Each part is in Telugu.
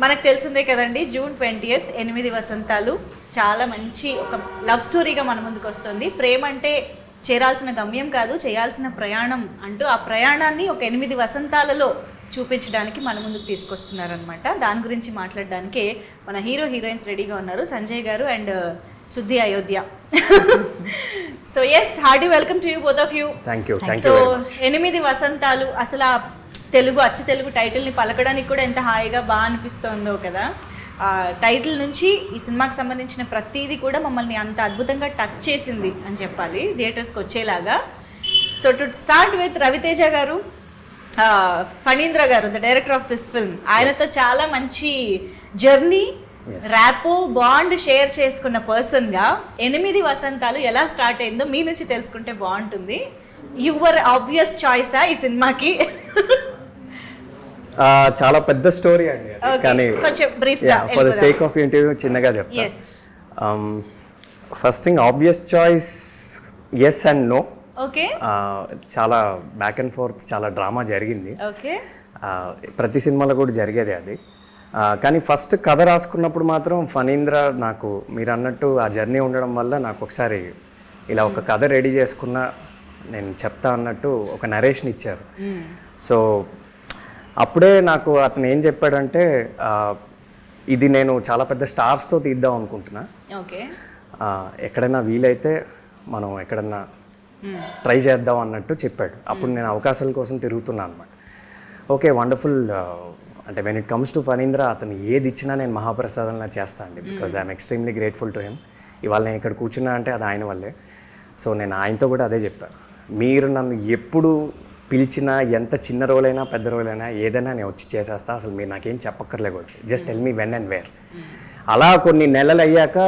మనకు తెలిసిందే కదండి, June 20th 8 వసంతాలు చాలా మంచి ఒక లవ్ స్టోరీగా మన ముందుకు వస్తుంది. ప్రేమ అంటే చేరాల్సిన గమ్యం కాదు, చేయాల్సిన ప్రయాణం అంటూ ఆ ప్రయాణాన్ని ఒక 8 వసంతాలలో చూపించడానికి మన ముందుకు తీసుకొస్తున్నారనమాట. దాని గురించి మాట్లాడడానికే మన హీరోయిన్స్ రెడీగా ఉన్నారు, సంజయ్ గారు and Shuddhi Ayodhya. So yes, hearty welcome to you both of you. Thank you. So 8 వసంతాలు, అసలు ఆ తెలుగు అచ్చ తెలుగు టైటిల్ని పలకడానికి కూడా ఎంత హాయిగా బాగా అనిపిస్తుందో కదా. టైటిల్ నుంచి ఈ సినిమాకి సంబంధించిన ప్రతిదీ కూడా మమ్మల్ని అంత అద్భుతంగా టచ్ చేసింది అని చెప్పాలి, థియేటర్స్కి వచ్చేలాగా. So to start with Ravi Teja గారు, ఫణీంద్ర గారు, the director of this film, ఆయనతో చాలా మంచి జర్నీ, ర్యాపో, బాండ్ షేర్ చేసుకున్న పర్సన్గా 8 వసంతాలు ఎలా స్టార్ట్ అయిందో మీ నుంచి తెలుసుకుంటే బాగుంటుంది. యువర్ ఆబ్వియస్ చాయిసా ఈ సినిమాకి? చాలా పెద్ద స్టోరీ అండి, కానీ కొంచెం బ్రీఫ్గా for the sake of interview చిన్నగా చెప్తాను. First thing, obvious choice yes and no. Okay, చాలా బ్యాక్ అండ్ ఫోర్త్, చాలా డ్రామా జరిగింది. ఓకే, ప్రతి సినిమాలో కూడా జరిగేది అది. కానీ ఫస్ట్ కథ రాసుకున్నప్పుడు మాత్రం ఫణీంద్ర నాకు మీరు అన్నట్టు ఆ జర్నీ ఉండడం వల్ల నాకు ఒకసారి ఇలా ఒక కథ రెడీ చేసుకున్న నేను చెప్తా అన్నట్టు ఒక నరేషన్ ఇచ్చారు. సో అప్పుడే నాకు అతను ఏం చెప్పాడంటే, ఇది నేను చాలా పెద్ద స్టార్స్తో తీద్దాం అనుకుంటున్నా, ఎక్కడైనా వీలైతే మనం ఎక్కడన్నా ట్రై చేద్దాం అన్నట్టు చెప్పాడు. అప్పుడు నేను అవకాశాల కోసం తిరుగుతున్నాను అనమాట. Okay, wonderful. అంటే when it comes to Phanindra, అతను ఏది ఇచ్చినా నేను మహాప్రసాదంలా చేస్తాను అండి, because I'm extremely grateful to him. ఇవాళ నేను ఇక్కడ కూర్చున్నా అంటే అది ఆయన వల్లే. సో నేను ఆయనతో కూడా అదే చెప్పాను, మీరు నన్ను ఎప్పుడు పిలిచినా, ఎంత చిన్న రోలైనా పెద్ద రోలైనా ఏదైనా నేను వచ్చి చేసేస్తా, అసలు మీరు నాకేం చెప్పక్కర్లే కూడా, just tell me when and where. అలా కొన్ని నెలలు అయ్యాక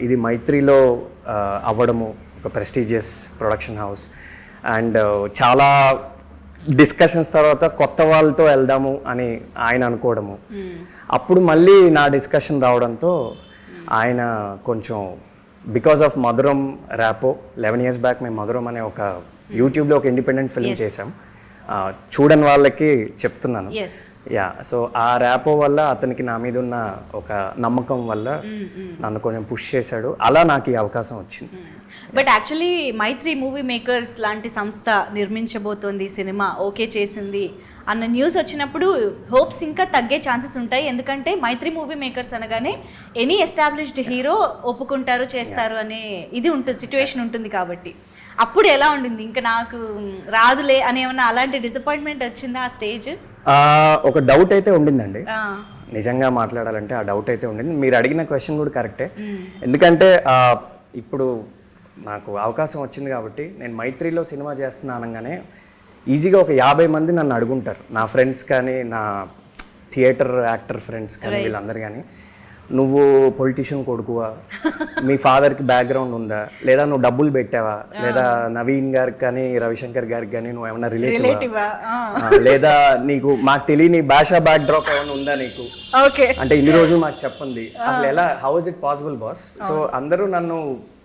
ఇది మైత్రిలో అవ్వడము, ఒక ప్రెస్టీజియస్ ప్రొడక్షన్ హౌస్, అండ్ చాలా డిస్కషన్స్ తర్వాత కొత్త వాళ్ళతో వెళ్దాము అని ఆయన అనుకోవడము. అప్పుడు మళ్ళీ నా డిస్కషన్ రావడంతో ఆయన కొంచెం బికాస్ ఆఫ్ మధురం ర్యాపో, 11 years బ్యాక్ మేము మధురం అనే ఒక యూట్యూబ్లో ఒక ఇండిపెండెంట్ ఫిల్మ్ చేసాం. చూడని వాళ్ళకి చెప్తున్నాను. యా, సో ఆ ర్యాపో వల్ల అతనికి నా మీద ఉన్న ఒక నమ్మకం వల్ల నన్ను కొంచెం పుష్ చేశాడు. అలా నాకు ఈ అవకాశం వచ్చింది. But actually Mythri movie makers లాంటి సంస్థ నిర్మించబోతోంది సినిమా, ఓకే చేసింది అన్న న్యూస్ వచ్చినప్పుడు హోప్స్ ఇంకా తగ్గే ఛాన్సెస్ ఉంటాయి. ఎందుకంటే మైత్రి మూవీ మేకర్స్ అనగానే ఎనీ ఎస్టాబ్లిష్డ్ హీరో ఒప్పుకుంటారు, చేస్తారు అనే ఇది ఉంటుంది, సిచ్యువేషన్ ఉంటుంది. కాబట్టి అప్పుడు ఎలా ఉండింది? ఇంకా నాకు రాదులే అని ఏమన్నా అలాంటి డిసప్పాయింట్మెంట్ వచ్చిందా ఆ స్టేజ్? ఒక డౌట్ అయితే ఉండిందండి, నిజంగా మాట్లాడాలంటే ఆ డౌట్ అయితే ఉండింది. మీరు అడిగిన క్వశ్చన్ కూడా కరెక్టే. ఎందుకంటే ఇప్పుడు నాకు అవకాశం వచ్చింది కాబట్టి నేను మైత్రిలో సినిమా చేస్తున్నా అనగానే ఈజీగా ఒక 50 మంది నన్ను అడుగుంటారు, నా ఫ్రెండ్స్ కానీ, నా థియేటర్ యాక్టర్ ఫ్రెండ్స్ కానీ, వీళ్ళందరూ కానీ, నువ్వు పొలిటీషియన్ కొడుకువా, మీ ఫాదర్కి బ్యాక్గ్రౌండ్ ఉందా, లేదా నువ్వు డబ్బులు పెట్టావా, లేదా నవీన్ గారికి కానీ రవిశంకర్ గారికి కానీ నువ్వు ఏమన్నా రిలేటివా, లేదా నీకు మాకు తెలియని భాషా బ్యాక్ డ్రాప్ ఏమైనా ఉందా నీకు, అంటే ఇన్ని రోజులు మాకు చెప్పండి, అసలు ఎలా, how is it possible boss? So అందరూ నన్ను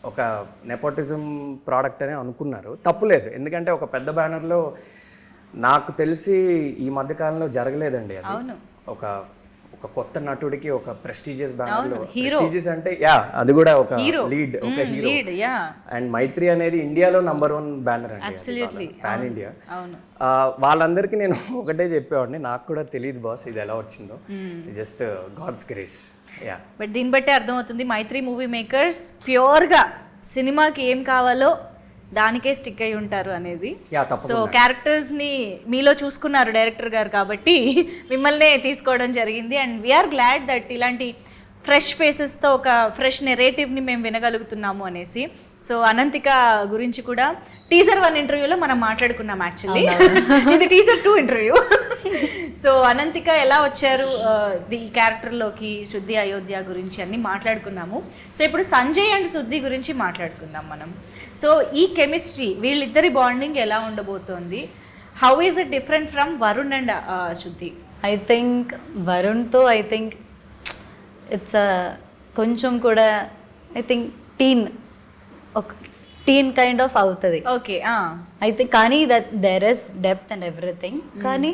ఒక నెపోటిజం ప్రోడక్ట్ అని అనుకున్నారు. తప్పులేదు, ఎందుకంటే ఒక పెద్ద బ్యానర్లో నాకు తెలిసి ఈ మధ్యకాలంలో జరగలేదండి అది. ఒక ఒక కొత్త నటుడికి ఒక ప్రెస్టీజియస్ బ్యానర్లో, ప్రెస్టీజియస్ అంటే అది కూడా ఒక లీడ్, ఒక హీరో. అండ్ మైత్రి అనేది ఇండియాలో #1 బ్యానర్ అండి, పాన్ ఇండియా. వాళ్ళందరికీ నేను ఒకటే చెప్పేవాడిని, నాకు కూడా తెలియదు బాస్ ఇది ఎలా వచ్చిందో, జస్ట్ గాడ్స్ గ్రేస్. బట్ దీన్ని బట్టే అర్థమవుతుంది మైత్రి మూవీ మేకర్స్ ప్యూర్గా సినిమాకి ఏం కావాలో దానికే స్టిక్ అయి ఉంటారు అనేది. సో క్యారెక్టర్స్ని మీలో చూసుకున్నారు డైరెక్టర్ గారు కాబట్టి మిమ్మల్నే తీసుకోవడం జరిగింది. అండ్ వీఆర్ గ్లాడ్ దట్ ఇలాంటి ఫ్రెష్ ఫేసెస్తో ఒక ఫ్రెష్ నెరేటివ్ని మేము వినగలుగుతున్నాము అనేసి. సో అనంతిక గురించి కూడా టీజర్ 1 ఇంటర్వ్యూలో మనం మాట్లాడుకున్నాం యాక్చువల్లీ, ఇది టీజర్ 2 ఇంటర్వ్యూ. సో అనంతిక ఎలా వచ్చారు ఈ క్యారెక్టర్లోకి, శుద్ధి అయోధ్య గురించి అన్ని మాట్లాడుకున్నాము. సో ఇప్పుడు సంజయ్ అండ్ శుద్ధి గురించి మాట్లాడుకుందాం మనం. సో ఈ కెమిస్ట్రీ, వీళ్ళిద్దరి బాండింగ్ ఎలా ఉండబోతోంది? How is it different from Varun and Shuddhi? I think వరుణ్తో ఇట్స్ కొంచెం కూడా I think teen kind of అవుతుంది. ఓకే, అయితే కానీ that there is depth and everything. కానీ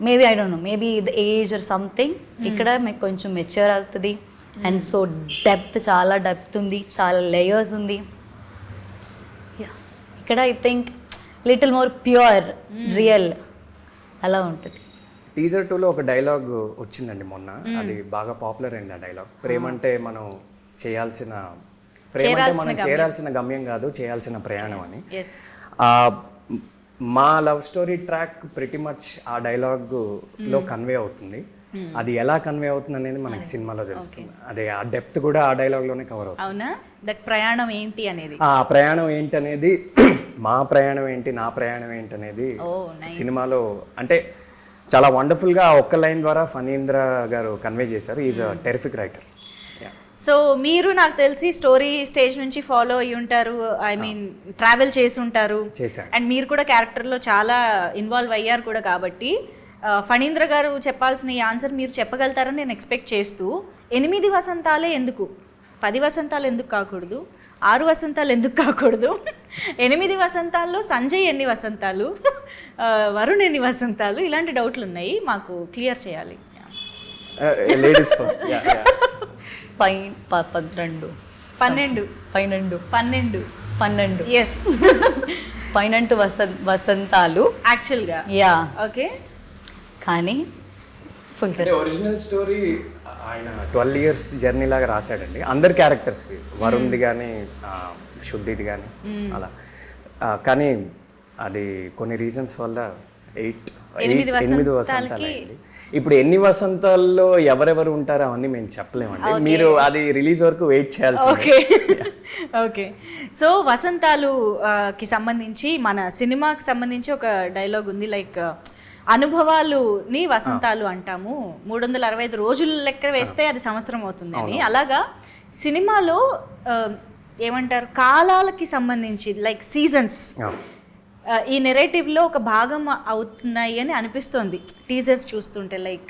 maybe I don't know, maybe the age or something. ఇక్కడ మీకు కొంచెం మెచ్యూర్ అవుతుంది. అండ్ సో డెప్త్, చాలా డెప్త్ ఉంది, చాలా లేయర్స్ ఉంది. ఇక్కడ I think little more pure, real అలా ఉంటుంది. టీజర్ 2లో ఒక డైలాగ్ వచ్చిందండి మొన్న, అది బాగా పాపులర్ అయింది. ఆ డైలాగ్, ప్రేమంటే మనం చేయాల్సిన చేరాల్సిన గమ్యం కాదు, చేయాల్సిన ప్రయాణం అని. మా love story track pretty much ఆ డైలాగ్ లో కన్వే అవుతుంది. అది ఎలా కన్వే అవుతుంది అనేది మనకి సినిమాలో తెలుస్తుంది. అదే ఆ డెప్త్ కూడా ఆ డైలాగ్ లోనే కవర్ అవుతుంది. అవునా? దట్ ప్రయాణం ఏంటి అనేది, ఆ ప్రయాణం ఏంటి అనేది, మా ప్రయాణం ఏంటి, నా ప్రయాణం ఏంటి అనేది సినిమాలో అంటే చాలా వండర్ఫుల్ గా ఒక్క లైన్ ద్వారా ఫణీంద్ర గారు కన్వే చేశారు. Is a terrific writer. So మీరు నాకు తెలిసి స్టోరీ స్టేజ్ నుంచి ఫాలో అయ్యి ఉంటారు, ఐ మీన్ ట్రావెల్ చేసి ఉంటారు, అండ్ మీరు కూడా క్యారెక్టర్లో చాలా ఇన్వాల్వ్ అయ్యారు కూడా. కాబట్టి ఫణీంద్ర గారు చెప్పాల్సిన ఈ ఆన్సర్ మీరు చెప్పగలుగుతారని నేను ఎక్స్పెక్ట్ చేస్తూ, 8 వసంతాలే ఎందుకు, 10 వసంతాలు ఎందుకు కాకూడదు, 6 వసంతాలు ఎందుకు కాకూడదు, 8 వసంతాల్లో సంజయ్ ఎన్ని వసంతాలు, వరుణ్ ఎన్ని వసంతాలు, ఇలాంటి డౌట్లు ఉన్నాయి, మాకు క్లియర్ చేయాలి. లేడీస్ 12 ఎస్ 12 వసంతాలు యాక్చువల్గా. Yeah, okay. కానీ ఫుల్ ఒరిజినల్ స్టోరీ ఆయన 12 years జర్నీ లాగా రాశాడండి. అందరి క్యారెక్టర్స్, వరుణ్ది కానీ శుద్ధిది కానీ అలా. కానీ అది కొన్ని రీజన్స్ వల్ల 8 వసంతాలు అయింది. ఇప్పుడు ఎన్ని వసంతాల్లో ఎవరెవరు ఉంటారో అవన్నీ మేము చెప్పలేమండి. మీరు అది రిలీజ్ వరకు వెయిట్ చేయాలి. Okay okay. సో వసంతాలు కి సంబంధించి మన సినిమాకి సంబంధించి ఒక డైలాగ్ ఉంది, లైక్ అనుభవాలుని వసంతాలు అంటాము, 365 రోజులు లెక్క వేస్తే అది సంవత్సరం అవుతుంది అని. అలాగా సినిమాలో ఏమంటారు, కాలాలకి సంబంధించి లైక్ సీజన్స్ ఈ నెరేటివ్లో ఒక భాగం అవుతున్నాయి అని అనిపిస్తుంది టీజర్స్ చూస్తుంటే. లైక్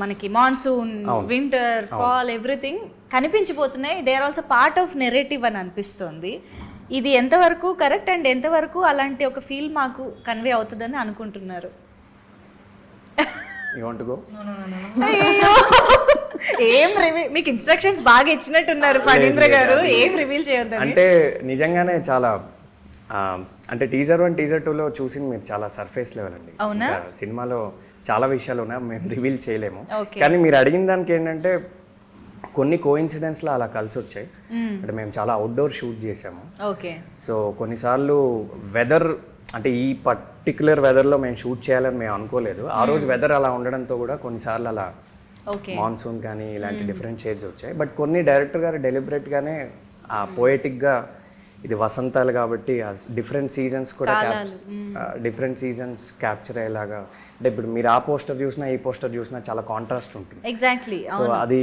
మనకి మాన్సూన్, వింటర్, ఫాల్, ఎవ్రీథింగ్ కనిపించిపోతున్నాయి. They are also part of narrative అని అనిపిస్తుంది. ఇది ఎంతవరకు కరెక్ట్ అండ్ ఎంతవరకు అలాంటి ఒక ఫీల్ మాకు కన్వే అవుతుందని అనుకుంటున్నారు? ఏం మీకు ఇన్స్ట్రక్షన్స్ బాగా ఇచ్చినట్టున్నారు ఫణీంద్ర గారు, ఏం రివీల్ చేయొద్దు అంటే. నిజంగానే చాలా అంటే టీజర్ 1, టీజర్ 2లో చూసింది మీరు చాలా సర్ఫేస్ లెవెల్ అండి. సినిమాలో చాలా విషయాలు ఉన్నాయి, మేము రివీల్ చేయలేము. కానీ మీరు అడిగిన దానికి ఏంటంటే కొన్ని కోఇన్సిడెంట్స్లో అలా కలిసి వచ్చాయి. అంటే మేము చాలా అవుట్డోర్ షూట్ చేసాము. సో కొన్నిసార్లు వెదర్, అంటే ఈ పర్టికులర్ వెదర్లో మేము షూట్ చేయాలని మేము అనుకోలేదు. ఆ రోజు వెదర్ అలా ఉండడంతో కూడా కొన్నిసార్లు అలా మాన్సూన్ కానీ ఇలాంటి డిఫరెంట్ షేడ్స్ వచ్చాయి. బట్ కొన్ని డైరెక్టర్ గారు డెలిబరేట్గానే ఆ పోయటిక్గా ఇది వసంతాలు కాబట్టి డిఫరెంట్ సీజన్స్ కూడా డిఫరెంట్ సీజన్స్ క్యాప్చర్ అయ్యేలాగా. అంటే ఇప్పుడు మీరు ఆ పోస్టర్ చూసినా ఈ పోస్టర్ చూసినా చాలా కాంట్రాస్ట్ ఉంటుంది. ఎగ్జాక్ట్లీ. సో అది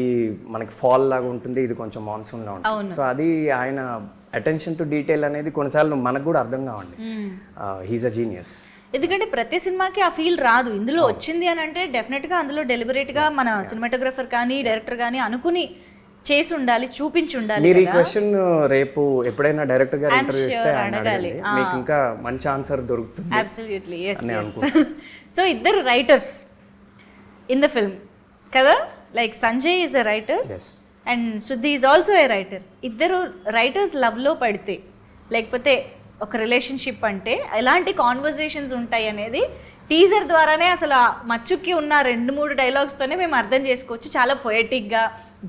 మనకి ఫాల్ లాగా ఉంటుంది, ఇది కొంచెం మాన్సూన్ లా ఉంటుంది. సో అది ఆయన అటెన్షన్ టు డీటెయిల్ అనేది కొన్నిసార్లు మనకు కూడా అర్థం కావండి. He's a genius. ఎందుకంటే ప్రతి సినిమాకి ఆ ఫీల్ రాదు. ఇందులో వచ్చింది అని అంటే డెఫినెట్గా అందులో డెలిబరేట్గా మన సినిమాటోగ్రఫర్ కానీ డైరెక్టర్ కానీ అనుకుని చేసి ఉండాలి, చూపించి ఉండాలి. మీరు ఈ క్వశ్చన్ రేపు ఎప్పుడైనా డైరెక్టర్ గారు ఇంటర్వ్యూ ఇస్తే అడగాలి, మీకు ఇంకా మంచి ఆన్సర్ దొరుకుతుంది. Absolutely yes. సో ఇద్దరు రైటర్స్ ఇన్ ద ఫిల్మ్ కదా, like Sanjay is a writer and శుద్ధి ఈజ్ ఆల్సో ఏ రైటర్. ఇద్దరు రైటర్స్ లవ్లో పడితే, లేకపోతే ఒక రిలేషన్షిప్ అంటే ఎలాంటి కాన్వర్జేషన్స్ ఉంటాయి అనేది టీజర్ ద్వారానే అసలు మచ్చుకి ఉన్న 2-3 డైలాగ్స్తోనే మేము అర్థం చేసుకోవచ్చు. చాలా పొయటిక్గా,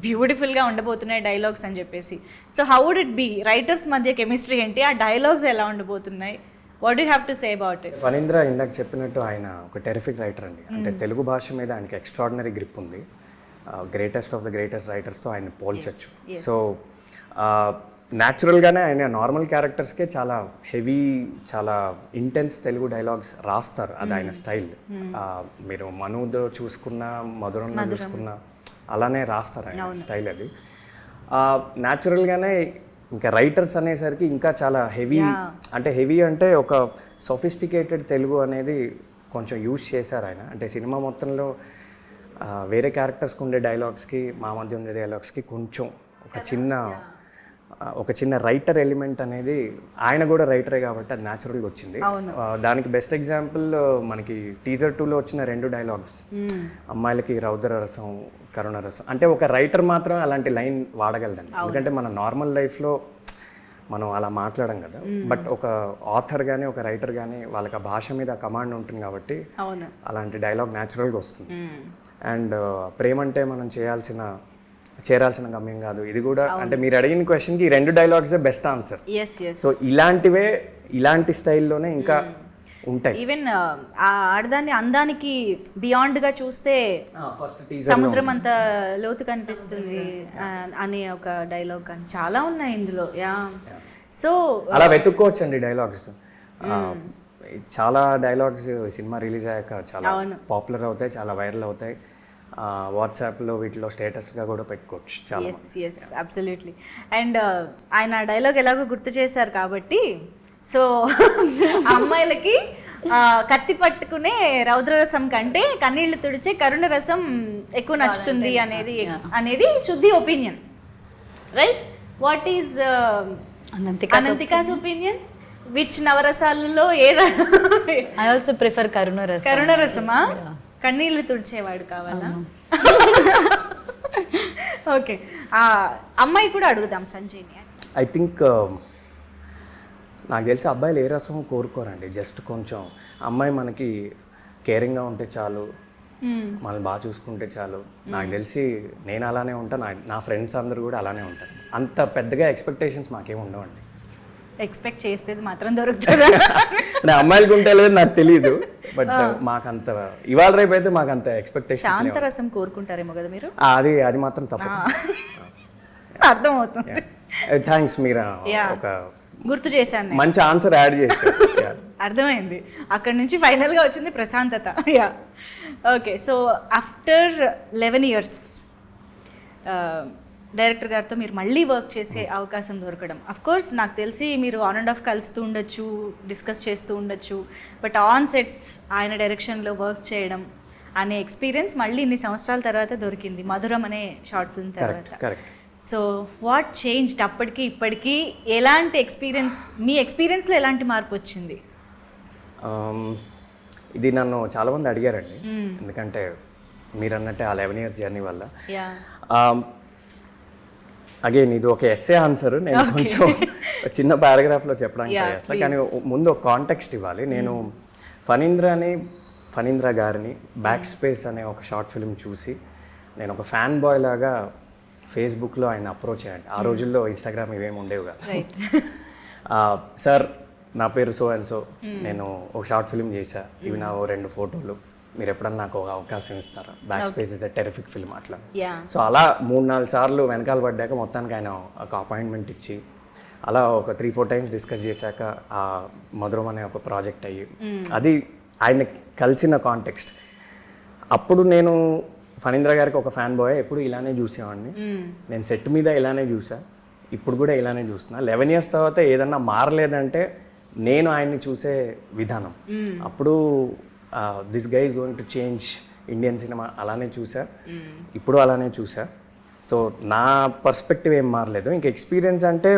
బ్యూటిఫుల్గా ఉండబోతున్నాయి డైలాగ్స్ అని చెప్పేసి. So how would it be, writers మధ్య కెమిస్ట్రీ ఏంటి, ఆ డైలాగ్స్ ఎలా ఉండబోతున్నాయి, what do have to say about it? Phanindra ఇందాక చెప్పినట్టు ఆయన ఒక టెరిఫిక్ రైటర్ అండి. అంటే తెలుగు భాష మీద ఆయనకి ఎక్స్ట్రాడినరీ గ్రిప్ ఉంది. గ్రేటెస్ట్ ఆఫ్ ద గ్రేటెస్ట్ రైటర్స్తో ఆయన పోల్చొచ్చు. సో న్యాచురల్గానే ఆయన నార్మల్ క్యారెక్టర్స్కే చాలా హెవీ, చాలా ఇంటెన్స్ తెలుగు డైలాగ్స్ రాస్తారు. అది ఆయన స్టైల్. మీరు మనుదో చూసుకున్నా, మధురంలో చూసుకున్నా అలానే రాస్తారు ఆయన స్టైల్. అది న్యాచురల్గానే. ఇంకా రైటర్స్ అనేసరికి ఇంకా చాలా హెవీ, అంటే హెవీ అంటే ఒక సొఫిస్టికేటెడ్ తెలుగు అనేది కొంచెం యూజ్ చేశారు ఆయన. అంటే సినిమా మొత్తంలో వేరే క్యారెక్టర్స్కి ఉండే డైలాగ్స్కి మా మధ్య ఉండే డైలాగ్స్కి కొంచెం ఒక చిన్న ఒక చిన్న రైటర్ ఎలిమెంట్ అనేది, ఆయన కూడా రైటరే కాబట్టి అది న్యాచురల్గా వచ్చింది. దానికి బెస్ట్ ఎగ్జాంపుల్ మనకి టీజర్ 2లో వచ్చిన 2 డైలాగ్స్, అమ్మాయిలకి రౌద్ర రసం కరుణ రసం. అంటే ఒక రైటర్ మాత్రం అలాంటి లైన్ వాడగలదండి, ఎందుకంటే మన నార్మల్ లైఫ్లో మనం అలా మాట్లాడడం కదా. బట్ ఒక ఆథర్ కానీ ఒక రైటర్ కానీ వాళ్ళకి ఆ భాష మీద కమాండ్ ఉంటుంది కాబట్టి అలాంటి డైలాగ్ న్యాచురల్గా వస్తుంది. అండ్ ప్రేమ అంటే మనం చేరాల్సిన గమ్యం కాదు, ఇది కూడా అంటే మీరు అడిగిన క్వశ్చన్కి ఈ 2 డైలాగ్సే బెస్ట్ ఆన్సర్. సో ఇలాంటి స్టైల్లోనే ఇంకా ఉంటాయి. ఈవెన్ ఆ ఆడదాన్ని అందానికి బియాండ్ గా చూస్తే సముద్రం అంత లోతు కనిపిస్తుంది అనే ఒక డైలాగ్ కానీ చాలా ఉన్నాయి ఇందులో. సో అలా వెతుక్కోవచ్చండి డైలాగ్స్. చాలా డైలాగ్స్ సినిమా రిలీజ్ అయ్యాక చాలా పాపులర్ అవుతాయి, చాలా వైరల్ అవుతాయి. వాట్సాప్లో వీటిలో స్టేటస్గా కూడా పెట్టుకోవచ్చు చాలా. Yes absolutely. అండ్ ఆయన డైలాగ్ ఎలాగో గుర్తు చేశారు కాబట్టి, సో అమ్మాయిలకి కత్తి పట్టుకునే రౌద్రరసం కంటే కన్నీళ్లు తుడిచే కరుణ రసం ఎక్కువ నచ్చుతుంది అనేది Shuddhi opinion, right? What is Ananthika's opinion? Which నవరసాలలో I also prefer కరుణ రసమా? కన్నీళ్లు తుడిచేవాడు కావాలా? ఓకే, అమ్మాయి కూడా అడుగుదాం సంజయ్ని. ఐ థింక్ నాకు తెలిసి అబ్బాయిలు ఏ రసం కోరుకోరండి, జస్ట్ కొంచెం అమ్మాయి మనకి కేరింగ్గా ఉంటే చాలు, మనల్ని బాగా చూసుకుంటే చాలు. నాకు తెలిసి నేను అలానే ఉంటాను, నా ఫ్రెండ్స్ అందరూ కూడా అలానే ఉంటారు. అంత పెద్దగా ఎక్స్పెక్టేషన్స్ మాకేమి ఉండవండి. ఎక్స్పెక్ట్ చేస్తే మాత్రం దొరుకుతుందా? అంటే అమ్మాయిలకు ఉంటే లేదు నాకు తెలియదు, బట్ మాకంత ఇవాళ రేపు అయితే మాకంత ఎక్స్పెక్టేషన్. శాంతరసం కోరుకుంటారేమో కదా మీరు? అది మాత్రం తప్పదు. అర్థమవుతుంది. థ్యాంక్స్, మీరు ఒక గుర్తు చేశాను, మంచి ఆన్సర్ యాడ్ చేశారు. అర్థమైంది. అక్కడ నుంచి ఫైనల్గా వచ్చింది ప్రశాంతత. Okay, so after 11 years director గారితో మీరు మళ్ళీ వర్క్ చేసే అవకాశం దొరకడం, అఫ్ కోర్స్ నాకు తెలిసి మీరు ఆన్ అండ్ ఆఫ్ కలుస్తూ ఉండొచ్చు, డిస్కస్ చేస్తూ ఉండొచ్చు, బట్ ఆన్ సెట్స్ ఆయన డైరెక్షన్లో వర్క్ చేయడం అనే ఎక్స్పీరియన్స్ మళ్ళీ ఇన్ని సంవత్సరాల తర్వాత దొరికింది, మధురం అనే షార్ట్ ఫిల్మ్ తర్వాత. సో వాట్ చేంజ్డ్ అప్పటికి ఇప్పటికీ? ఎలాంటి ఎక్స్పీరియన్స్, మీ ఎక్స్పీరియన్స్లో ఎలాంటి మార్పు వచ్చింది? ఇది నన్ను చాలామంది అడిగారండి, ఎందుకంటే మీరు అన్నట్టే ఆ 11 years జర్నీ వల్ల. అగైన్ ఇది ఒక ఎస్సే ఆన్సర్, నేను కొంచెం చిన్న పారాగ్రాఫ్లో చెప్పడానికి ట్రై చేస్తాను, కానీ ముందు ఒక కాంటెక్స్ట్ ఇవ్వాలి. నేను ఫణీంద్ర గారిని బ్యాక్ స్పేస్ అనే ఒక షార్ట్ ఫిల్మ్ చూసి నేను ఒక ఫ్యాన్ బాయ్ లాగా ఫేస్బుక్లో ఆయన అప్రోచ్ అయ్యాను. ఆ రోజుల్లో ఇన్స్టాగ్రామ్ ఇవేమి ఉండేవి కాదు. సార్, నా పేరు సో అండ్ సో, నేను ఒక షార్ట్ ఫిల్మ్ చేశా, ఇవి నా 2 photos, మీరు ఎప్పుడన్నా నాకు ఒక అవకాశం ఇస్తారా? Back space is a terrific film అట్లా. సో అలా 3-4 సార్లు వెనకాల పడ్డాక మొత్తానికి ఆయన ఒక అపాయింట్మెంట్ ఇచ్చి అలా ఒక 3-4 times డిస్కస్ చేశాక ఆ మధురం అనే ఒక ప్రాజెక్ట్ అయ్యి, అది ఆయన కలిసిన కాంటెక్స్ట్. అప్పుడు నేను ఫణీంద్ర గారికి ఒక ఫ్యాన్ బాయ్, ఎప్పుడు ఇలానే చూసేవాడిని, నేను సెట్ మీద ఇలానే చూసా, ఇప్పుడు కూడా ఇలానే చూస్తున్నా. 11 years తర్వాత ఏదన్నా మారలేదంటే నేను ఆయన్ని చూసే విధానం. అప్పుడు this guy is going to change Indian cinema అలానే చూసా, ఇప్పుడు అలానే చూసా. సో నా పర్స్పెక్టివ్ ఏం మారలేదు. ఇంకా ఎక్స్పీరియన్స్ అంటే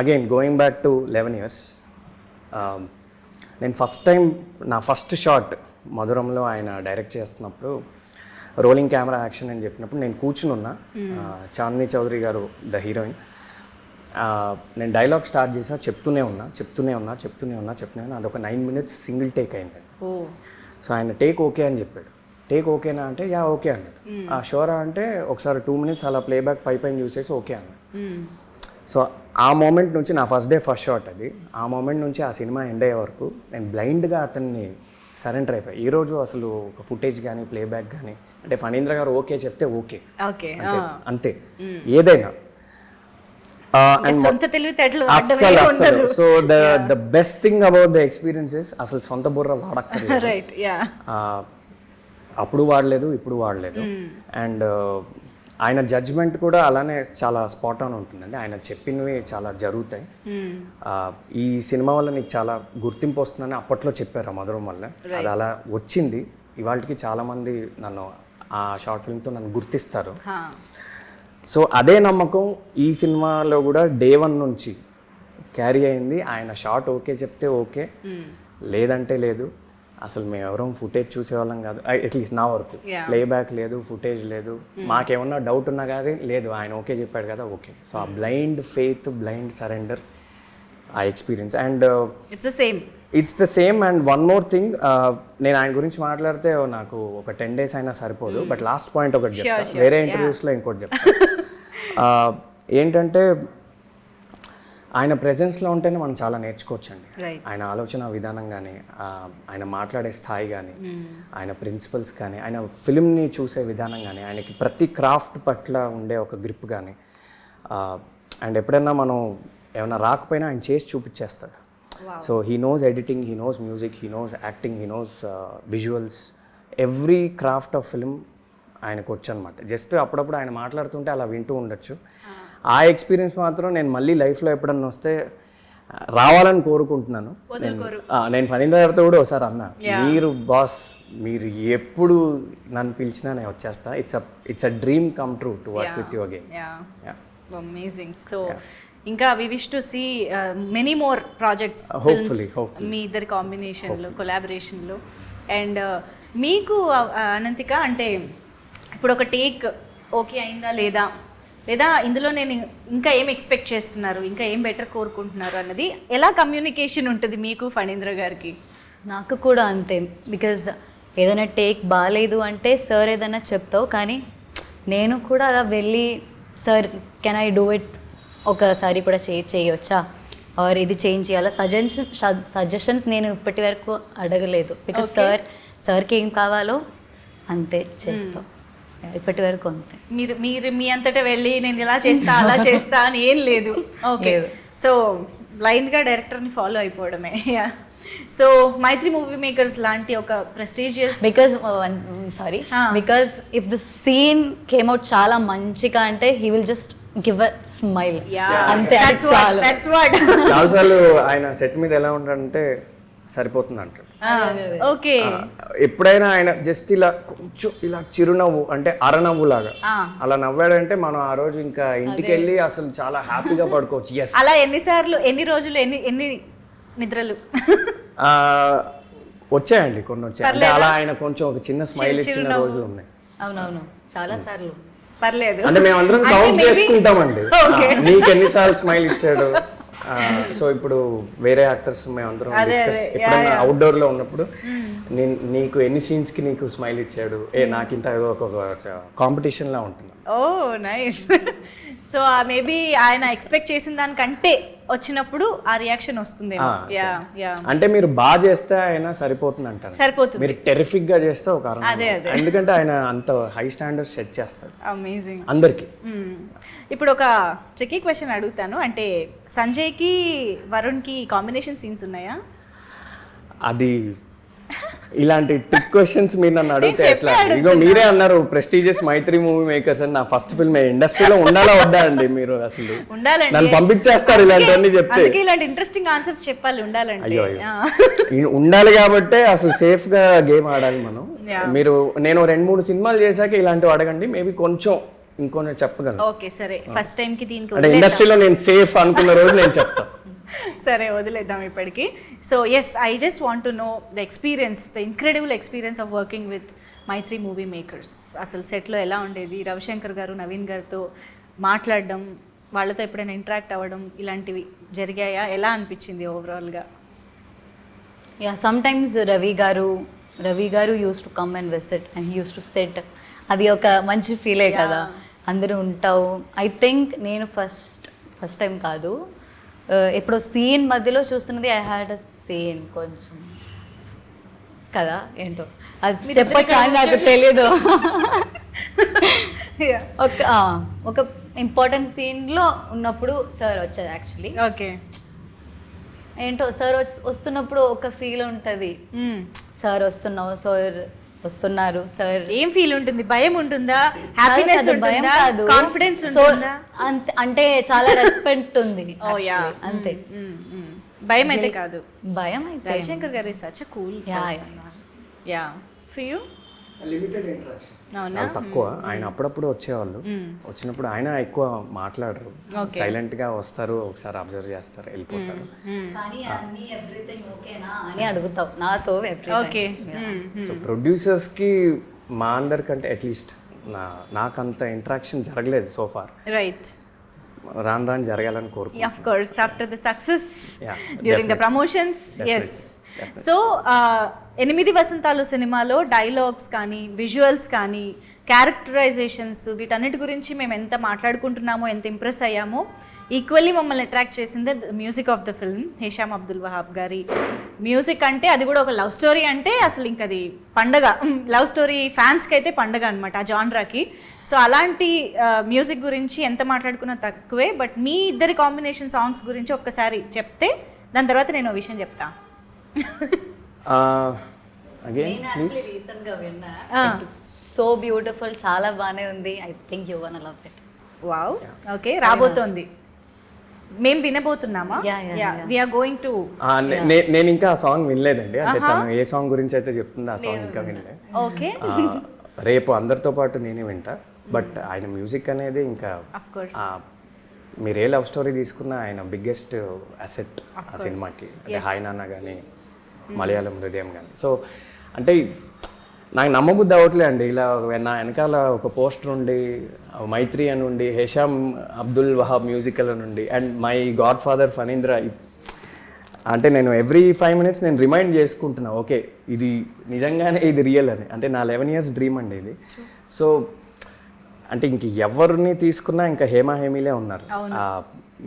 again going back to 11 years, నేను ఫస్ట్ టైం నా ఫస్ట్ షాట్ మధురంలో ఆయన డైరెక్ట్ చేస్తున్నప్పుడు రోలింగ్ కెమెరా యాక్షన్ అని చెప్పినప్పుడు నేను కూర్చుని ఉన్నా. చాందిని చౌదరి గారు ద హీరోయిన్, నేను డైలాగ్ స్టార్ట్ చేసా, చెప్తూనే ఉన్నా. అదొక 9 minutes సింగిల్ టేక్ అయింది. సో ఆయన టేక్ ఓకే అని చెప్పాడు. టేక్ ఓకేనా అంటే యా ఓకే అన్నాడు. షోరా అంటే ఒకసారి 2 minutes అలా ప్లేబ్యాక్ పైన చూసేసి ఓకే అన్నాడు. సో ఆ మూమెంట్ నుంచి నా ఫస్ట్ షాట్ అది. ఆ మూమెంట్ నుంచి ఆ సినిమా ఎండ్ అయ్యే వరకు నేను బ్లైండ్గా అతన్ని సరెండర్ అయిపోయి. ఈరోజు అసలు ఒక ఫుటేజ్ కానీ ప్లేబ్యాక్ కానీ అంటే ఫణీంద్ర గారు ఓకే చెప్తే ఓకే, అంతే ఏదైనా. అసలు so the best thing about the experiences, అసలు సొంత బుర్ర వాడక్కర్లేదు. అప్పుడు వాడలేదు, ఇప్పుడు వాడలేదు. అండ్ ఆయన జడ్జ్మెంట్ కూడా అలానే చాలా స్పాట్ ఆన్ ఉంటుందండి. ఆయన చెప్పినవి చాలా జరుగుతాయి. ఈ సినిమా వల్ల నీకు చాలా గుర్తింపు వస్తుందని అప్పట్లో చెప్పారు మధురం వల్ల. అది అలా వచ్చింది. ఇవాళకి చాలామంది నన్ను ఆ షార్ట్ ఫిల్మ్తో నన్ను గుర్తిస్తారు. సో అదే నమ్మకం ఈ సినిమాలో కూడా డే 1 నుంచి క్యారీ అయింది. ఆయన షార్ట్ ఓకే చెప్తే ఓకే, లేదంటే లేదు. అసలు మేము ఎవరం ఫుటేజ్ చూసేవాళ్ళం కాదు, అట్లీస్ట్ నా వరకు. ప్లేబ్యాక్ లేదు, ఫుటేజ్ లేదు, మాకేమన్నా డౌట్ ఉన్నా కానీ లేదు, ఆయన ఓకే చెప్పాడు కదా ఓకే. సో ఆ బ్లైండ్ ఫెయిత్, బ్లైండ్ సరెండర్, ఆ experience. And it's the same. And one more thing, నేను ఆయన గురించి మాట్లాడితే నాకు ఒక 10 days అయినా సరిపోదు, బట్ లాస్ట్ పాయింట్ ఒకటి చెప్తాను, వేరే ఇంటర్వ్యూస్లో ఇంకోటి చెప్తాను. ఏంటంటే ఆయన ప్రెజెన్స్లో ఉంటేనే మనం చాలా నేర్చుకోవచ్చండి. ఆయన ఆలోచన విధానం కానీ, ఆయన మాట్లాడే స్థాయి కానీ, ఆయన ప్రిన్సిపల్స్ కానీ, ఆయన ఫిల్మ్ని చూసే విధానం కానీ, ఆయనకి ప్రతి క్రాఫ్ట్ పట్ల ఉండే ఒక గ్రిప్ కానీ. అండ్ ఎప్పుడైనా మనం ఏమైనా రాకపోయినా ఆయన చేసి చూపించేస్తాడు. So he knows editing, he knows music, he knows acting, he knows visuals, every craft of film ఆయనకు వచ్చు అనమాట. జస్ట్ అప్పుడప్పుడు ఆయన మాట్లాడుతుంటే అలా వింటూ ఉండొచ్చు. ఆ ఎక్స్పీరియన్స్ మాత్రం నేను మళ్ళీ లైఫ్లో ఎప్పుడన్నా వస్తే రావాలని కోరుకుంటున్నాను. నేను ఫణీంద్ర గారితో కూడా ఒకసారి అన్నా, మీరు బాస్, మీరు ఎప్పుడు నన్ను పిలిచినా నేను వచ్చేస్తా. It's a dream come true to work with you again. Amazing. So ఇంకా we wish to see many more projects మీ ఇద్దరి కాంబినేషన్లో, కొలాబరేషన్లో. అండ్ మీకు అనంతిక, అంటే ఇప్పుడు ఒక టేక్ ఓకే అయిందా లేదా, లేదా ఇందులో నేను ఇంకా ఏం ఎక్స్పెక్ట్ చేస్తున్నారు, ఇంకా ఏం బెటర్ కోరుకుంటున్నారు అన్నది ఎలా కమ్యూనికేషన్ ఉంటుంది మీకు ఫణీంద్ర గారికి? నాకు కూడా అంతే. బికాజ్ ఏదైనా టేక్ బాగాలేదు అంటే సార్ ఏదైనా చెప్తావు, కానీ నేను కూడా అలా వెళ్ళి sir can I do it, ఒకసారి కూడా చేయొచ్చా, ఆర్ ఇది చేంజ్ చేయాలా, సజెషన్స్ నేను ఇప్పటి వరకు అడగలేదు. బికాజ్ సార్కి ఏం కావాలో అంతే చేస్తాం ఇప్పటి వరకు అంతే. మీరు మీ అంతటా వెళ్ళి నేను ఇలా చేస్తా అలా చేస్తా అని ఏం లేదు. ఓకే, సో బ్లైండ్గా డైరెక్టర్ని ఫాలో అయిపోవడమే. సో మైత్రి మూవీ మేకర్స్ లాంటి ఒక prestigious, because if the scene came out చాలా మంచిగా అంటే he will just give a smile అంతే. చాలాసార్లు ఆయన సెట్ మీద ఎలా ఉంటాడంటే సరిపోతుంది అంటాడు. ఓకే, ఎప్పుడైనా ఆయన జస్ట్ ఇలా కొంచెం ఇలా చిరునవ్వు అంటే అరనవ్వు లాగా అలా నవ్వాడంటే మనం ఆ రోజు ఇంకా ఇంటికి వెళ్ళి అసలు చాలా హ్యాపీగా పడుకోవచ్చు. ఎస్, అలా ఎన్నిసార్లు, ఎన్ని రోజులు, ఎన్ని నిద్రలు వచ్చాయండి, కొన్ని వచ్చాయి. అంటే అలా ఆయన కొంచెం ఒక చిన్న స్మైల్ ఇచ్చిన రోజులు ఉన్నాయి. అవునవును, చాలా సార్లు. పర్లేదు అంటే మేము అందరం కౌంట్ చేసుకుంటామండి, నీకు ఎన్నిసార్లు స్మైల్ ఇచ్చాడు. సో ఇప్పుడు వేరే యాక్టర్స్ మేమందరం ఎప్పుడైనా అవుట్డోర్ లో ఉన్నప్పుడు నీకు ఎన్ని సీన్స్ కి నీకు స్మైల్ ఇచ్చాడు, నాకు ఇంత ఒక కాంపిటీషన్ లా ఉంటుంది. ఓ నైస్. సో మేబీ ఆయన ఎక్స్పెక్ట్ చేసిన దానికంటే వచ్చినప్పుడు ఆ రియాక్షన్ వస్తుంది. అంటే మీరు బాగా చేస్తే ఆయన సరిపోతుంది అంటారు, సరిపోతుంది. మీరు టెరిఫిక్ గా చేస్తే ఒక ఎందుకంటే ఆయన అంత హై స్టాండర్డ్స్ సెట్ చేస్తాడు. అమేజింగ్ అందరికి. ఇప్పుడు ఒక ట్రికీ క్వశ్చన్ అడుగుతాను, అంటే సంజయ్కి వరుణ్కి కాంబినేషన్ సీన్స్ ఉన్నాయా? అది ఇలాంటి ట్రిక్ క్వశ్చన్స్ మీరు నన్ను అడిగితే ఎట్లా? ఇగో మీరే అన్నారు ప్రెస్టీజియస్ మైత్రి మూవీ మేకర్స్ అని. నా ఫస్ట్ ఫిల్మ్ ఇండస్ట్రీలో ఉండాలా వద్దా అండి? మీరు అసలు నన్ను పంపించేస్తారు ఇలాంటివన్నీ చెప్తే. ఇలాంటి ఇంట్రెస్టింగ్ ఆన్సర్స్ చెప్పాలి, ఉండాలండి. అయ్యో ఉండాలి కాబట్టి అసలు సేఫ్ గా గేమ్ ఆడాలి మనం. మీరు నేను 2-3 సినిమాలు చేశాక ఇలాంటివి అడగండి, మేబీ కొంచెం ఇంకొన్ని చెప్పగలను. ఓకే సరే, ఫస్ట్ టైం కి దీనికి అంటే ఇండస్ట్రీలో నేను సేఫ్ అనుకున్న రోజు నేను చెప్తాను. సరే వదిలేద్దాం ఇప్పటికి. So yes, I just want to know the experience, the incredible experience of working with Mythri movie makers. అసలు సెట్లో ఎలా ఉండేది? రవిశంకర్ గారు, నవీన్ గారితో మాట్లాడడం, వాళ్ళతో ఎప్పుడైనా ఇంటరాక్ట్ అవ్వడం ఇలాంటివి జరిగాయా? ఎలా అనిపించింది ఓవరాల్గా? యా, సమ్టైమ్స్ రవి గారు use to come and visit and use to set. అది ఒక మంచి ఫీలే కదా, అందరూ ఉంటావు. ఐ థింక్ నేను ఫస్ట్ టైం కాదు, ఇప్పుడు సీన్ మధ్యలో చూస్తున్నది. ఐ హ్యాడ్ అ సీన్ కొంచెం కదా, ఏంటో అది చెప్పొచ్చు అని నాకు తెలియదు. ఒక ఇంపార్టెంట్ సీన్లో ఉన్నప్పుడు సార్ వచ్చేది యాక్చువల్లీ. ఓకే, ఏంటో సార్ వస్తున్నప్పుడు ఒక ఫీల్ ఉంటుంది, సార్ వస్తున్నారు సార్. ఏం ఫీల్ ఉంటుంది? భయం ఉంటుందా? హ్యాపీనెస్ ఉంటుందా? కాన్ఫిడెన్స్ ఉంటుందా? అంటే చాలా రెస్పెక్ట్ ఉంది. అంతే, భయం అయితే కాదు. భయం అయితే రవిశంకర్ గారు is such a cool person. Yeah, for you? Limited interaction, అవునా? చాలా తక్కువ. ఆయన అప్పుడప్పుడు వచ్చేవాళ్ళు, వచ్చినప్పుడు ఆయన ఎక్కువ మాట్లాడరు, సైలెంట్ గా వస్తారు, ఒకసారి అబ్జర్వ్ చేస్తారు, వెళ్ళిపోతారు. కానీ అన్ని ఎవ్రీథింగ్ ఓకేనా అని అడుగుతావు నాతో ఓకే. సో ప్రొడ్యూసర్స్ కి మా అందరికంటే అట్లీస్ట్ నాకంత ఇంటరాక్షన్ జరగలేదు సో ఫార్. రైట్. రాను రాను జరగాలని కోరుకుంటున్నాను. Of course, after the success, Yeah, during the definitely. promotions, yes. So 8 వసంతాలు సినిమాలో డైలాగ్స్ కానీ, విజువల్స్ కానీ, క్యారెక్టరైజేషన్స్, వీటన్నిటి గురించి మేము ఎంత మాట్లాడుకుంటున్నామో, ఎంత ఇంప్రెస్ అయ్యామో, ఈక్వల్లీ మమ్మల్ని అట్రాక్ట్ చేసింది music of the film. Hesham Abdul Wahab గారి మ్యూజిక్ అంటే, అది కూడా ఒక లవ్ స్టోరీ అంటే అసలు ఇంక అది పండగ. లవ్ స్టోరీ ఫ్యాన్స్కి అయితే పండగ అనమాట ఆ జాన్రాకి. సో అలాంటి మ్యూజిక్ గురించి ఎంత మాట్లాడుకున్నా తక్కువే. బట్ మీ ఇద్దరి కాంబినేషన్ సాంగ్స్ గురించి ఒక్కసారి చెప్తే దాని తర్వాత నేను విషయం చెప్తా. అగైన్ రీసెంట్ గా విన్నా, సో బ్యూటిఫుల్, చాలా బాగానే ఉంది. I think you gonna love it. Wow. Okay, రాబోతోంది, మేము వినబోతున్నామా? We are going to. నేను ఇంకా ఆ సాంగ్ వినలేదండి, అంటే తను ఏ సాంగ్ గురించి అయితే చెప్తుందో ఆ సాంగ్ ఇంకా వినలేదు. ఓకే. రేపు అందరితో పాటు నేనే వింటా. బట్ ఆయన మ్యూజిక్ అనేది ఇంకా ఆఫ్ కోర్స్ మీరు ఏ లవ్ స్టోరీ తీసుకున్నా ఆయన బిగ్గెస్ట్ అసెట్ ఆ సినిమాకి. అంటే హాయ్ నాన్న కానీ, మలయాళం హృదయం కానీ. సో అంటే నాకు నమ్మబుద్ధి అవ్వట్లే అండి, ఇలా నా వెనకాల ఒక పోస్టర్ ఉండి, మైత్రి అని ఉండి, హేషామ్ అబ్దుల్ వహాబ్ మ్యూజికల్ అని ఉండి, and my God father Phanindra. అంటే నేను ఎవ్రీ 5 minutes నేను రిమైండ్ చేసుకుంటున్నా, ఓకే ఇది నిజంగానే ఇది రియల్ అని. అంటే నా 11 years డ్రీమ్ అండి ఇది. సో అంటే ఇంక ఎవరిని తీసుకున్నా ఇంకా హేమా హేమీలే ఉన్నారు.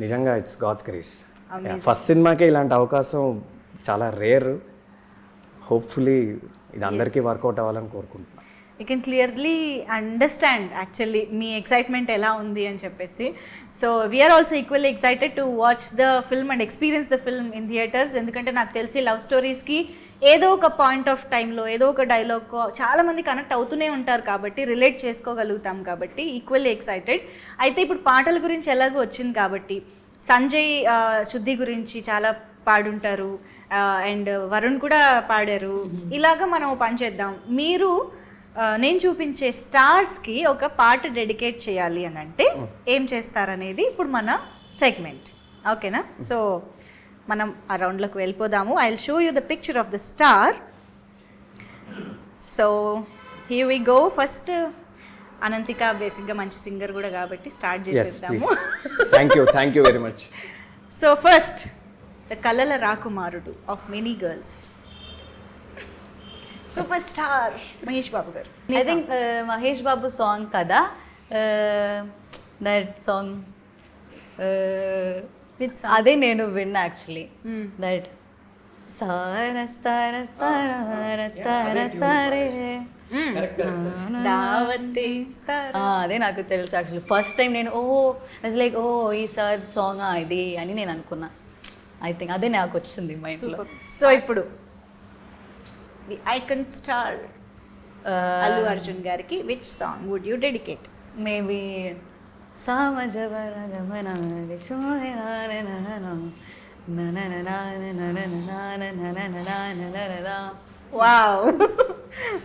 నిజంగా ఇట్స్ గాడ్స్ గ్రేస్. ఫస్ట్ సినిమాకే ఇలాంటి అవకాశం చాలా రేర్. హోప్ఫుల్లీ ఇది అందరికీ వర్కౌట్ అవ్వాలని కోరుకుంటున్నాను. You can clearly understand actually మీ ఎక్సైట్మెంట్ ఎలా ఉంది అని చెప్పేసి. So we are also equally excited to watch the film and experience the film in theatres. ఎందుకంటే నాకు తెలిసి లవ్ స్టోరీస్కి ఏదో ఒక పాయింట్ ఆఫ్ టైంలో ఏదో ఒక డైలాగ్ చాలామంది కనెక్ట్ అవుతూనే ఉంటారు కాబట్టి, రిలేట్ చేసుకోగలుగుతాం కాబట్టి ఈక్వల్లీ ఎక్సైటెడ్. అయితే ఇప్పుడు పాటల గురించి ఎలాగో వచ్చింది కాబట్టి, సంజయ్ శుద్ధి గురించి చాలా పాడుంటారు, అండ్ వరుణ్ కూడా పాడారు. ఇలాగా మనం పని చేద్దాం. మీరు నేను చూపించే స్టార్స్కి ఒక పాట డెడికేట్ చేయాలి అని అంటే ఏం చేస్తారనేది ఇప్పుడు మన సెగ్మెంట్. ఓకేనా? సో మనం ఆ రౌండ్లోకి వెళ్ళిపోదాము. I will show you the picture of the star. So here we go. First Ananthika బేసిక్గా మంచి సింగర్ కూడా కాబట్టి స్టార్ట్ చేసేద్దాము. Thank you very much. So first the కలల రాకుమారుడు of many girls, super star Mahesh Babu garu. I think Mahesh Babu song కదా, దట్ సాంగ్ అదే నేను విన్నా యాక్చువల్లీ. దట్ అదే నాకు తెలుసు యాక్చువల్లీ. ఫస్ట్ టైం నేను లైక్ ఈ సార్ సాంగ్ ఇది అని నేను అనుకున్నా. ఐ థింక్ అదే నాకు వచ్చింది మైండ్లో. సో ఇప్పుడు the icon star Allu Arjun గారికి which song would you dedicate? Maybe wow,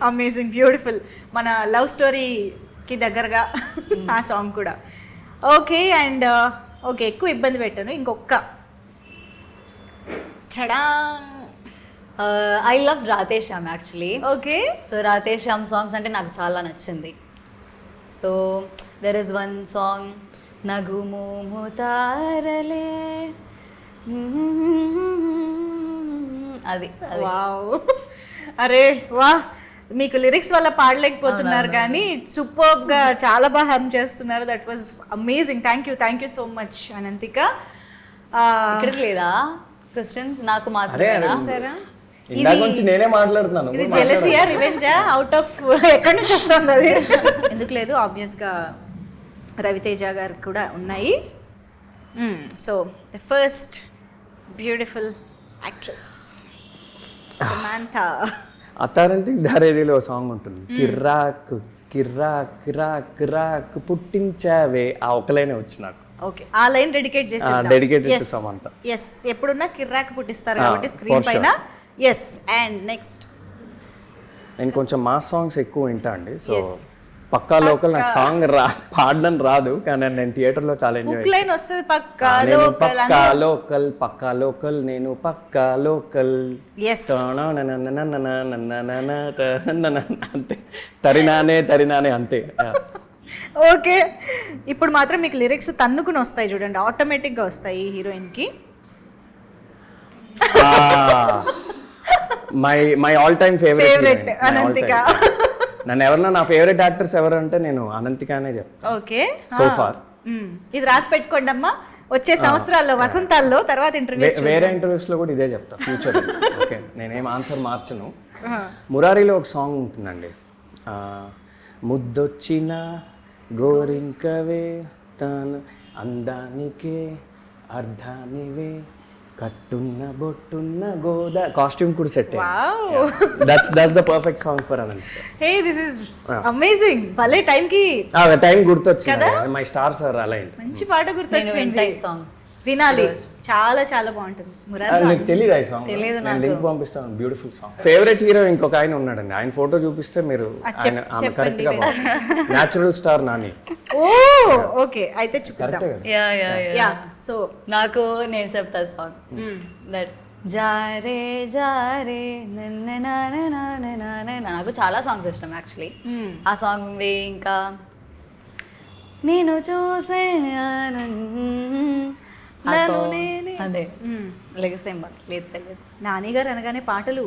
amazing, beautiful. మన లవ్ స్టోరీకి దగ్గరగా ఆ సాంగ్ కూడా. ఓకే, అండ్ ఓకే, ఎక్కువ ఇబ్బంది పెట్టాను. ఇంకొక చడా. I love Radhe Shyam actually. Okay. So Radhe Shyam songs అంటే నాకు చాలా నచ్చింది. So there is one song, నగుమోము తారలే, అది. వావ్, అరే వా, మీకు లిరిక్స్ వల్ల పాడలేకపోతున్నారు కానీ సూపర్గా చాలా బాగా హమ్ చేస్తున్నారు. That was amazing. Thank you so much Ananthika. ఇక్కడికి లేదా క్వశ్చన్స్? నాకు మాత్రమేనా? సరే, నేనే మాట్లాడుతున్నాను. ఇది జెలసియా, రివెంజా, అవుట్ ఆఫ్ ఎక్కడి నుంచి వస్తుంది అది? ఎందుకు లేదు, ఆబ్వియస్గా రవితేజ గారు కూడా ఉన్నాయి. So the first beautiful actress Samantha. అత్తారింటికి దారేదిలో సాంగ్ ఉంటుంది, కిర్రాకు కిర్రాక్ కిరాక్ కిరాక్ పుట్టించావే, ఆ ఒక్కలైనే వచ్చి నాకు. ఓకే, ఆ లైన్ డెడికేట్ చేసి డెడికేటెడ్ టు సమంత. ఎస్, ఎప్పుడున్నా కిర్రాక్ పుట్టిస్తారు కాబట్టి స్క్రీన్ పైన. ఎస్, అండ్ నెక్స్ట్ నేను కొంచెం మాస్ సాంగ్స్ ఎక్కువ వింటా అండి. సో పక్కా లోకల్ నాకు సాంగ్ పాడడం రాదు, కానీ నేను థియేటర్లో చాలా ఎంజాయ్ హుక్ లైన్ వస్తుంది పక్కా నేను లోకల్ పక్కా లోకల్ నేను పక్కా లోకల్ yes అంతే, తరినానే అంతే. ఓకే, ఇప్పుడు మాత్రం మీకు లిరిక్స్ తన్నుకుని వస్తాయి చూడండి, ఆటోమేటిక్గా వస్తాయి ఈ హీరోయిన్కి. My all time favourite Ananthika. నన్ను ఎవరన్నా నా ఫేవరెట్ యాక్టర్స్ ఎవరంటే నేను అనంతికానే చెప్తాను. ఓకే, సో ఫార్ ఇది రాసి పెట్టుకోండి అమ్మా, వచ్చే సంవత్సరాల్లో వసంతాల్లో తర్వాత ఇంటర్వ్యూస్ వేరే ఇంటర్వ్యూస్ లో కూడా ఇదే చెప్తా ఫ్యూచర్. ఓకే, నేనేం ఆన్సర్ మార్చను. మురారిలో ఒక సాంగ్ ఉంటుందండి, ముద్దొచ్చిన గోరింకవే తను అందానికే అర్ధానివే కట్టున్న బొట్టున్న గోదా, కాస్ట్యూమ్ కూడా set. That's the perfect song for Ananthika. Hey this is amazing, భలే టైంకి టైం గుర్తొచ్చింది, మై స్టార్స్ ఆర్ అలైన్డ్. మంచి పాట గుర్తొచ్చింది, సాంగ్ వినాలి, చాలా చాలా బాగుంటుంది. మురారి నీకు తెలియదు ఈ సాంగ్? నేను లింక్ పంపిస్తాను, బ్యూటిఫుల్ సాంగ్. ఫేవరెట్ హీరో ఇంకొక ఆయన ఉన్నాడండి, ఆయన ఫోటో చూపిస్తే మీరు ఆమె కరెక్ట్ గా న్యాచురల్ స్టార్ నాని. ఓ ఓకే, అయితే చూపిద్దాం. యా సో నాకు నేను చెప్తా సాంగ్ దట్ జారే జారే నాకు చాలా సాంగ్స్ ఇష్టం యాక్చువల్లీ. ఆ సాంగ్ ఉంది, ఇంకా నేను చూసే అదే లెగసేం లేదు తెలియదు. నాని గారు అనగానే పాటలు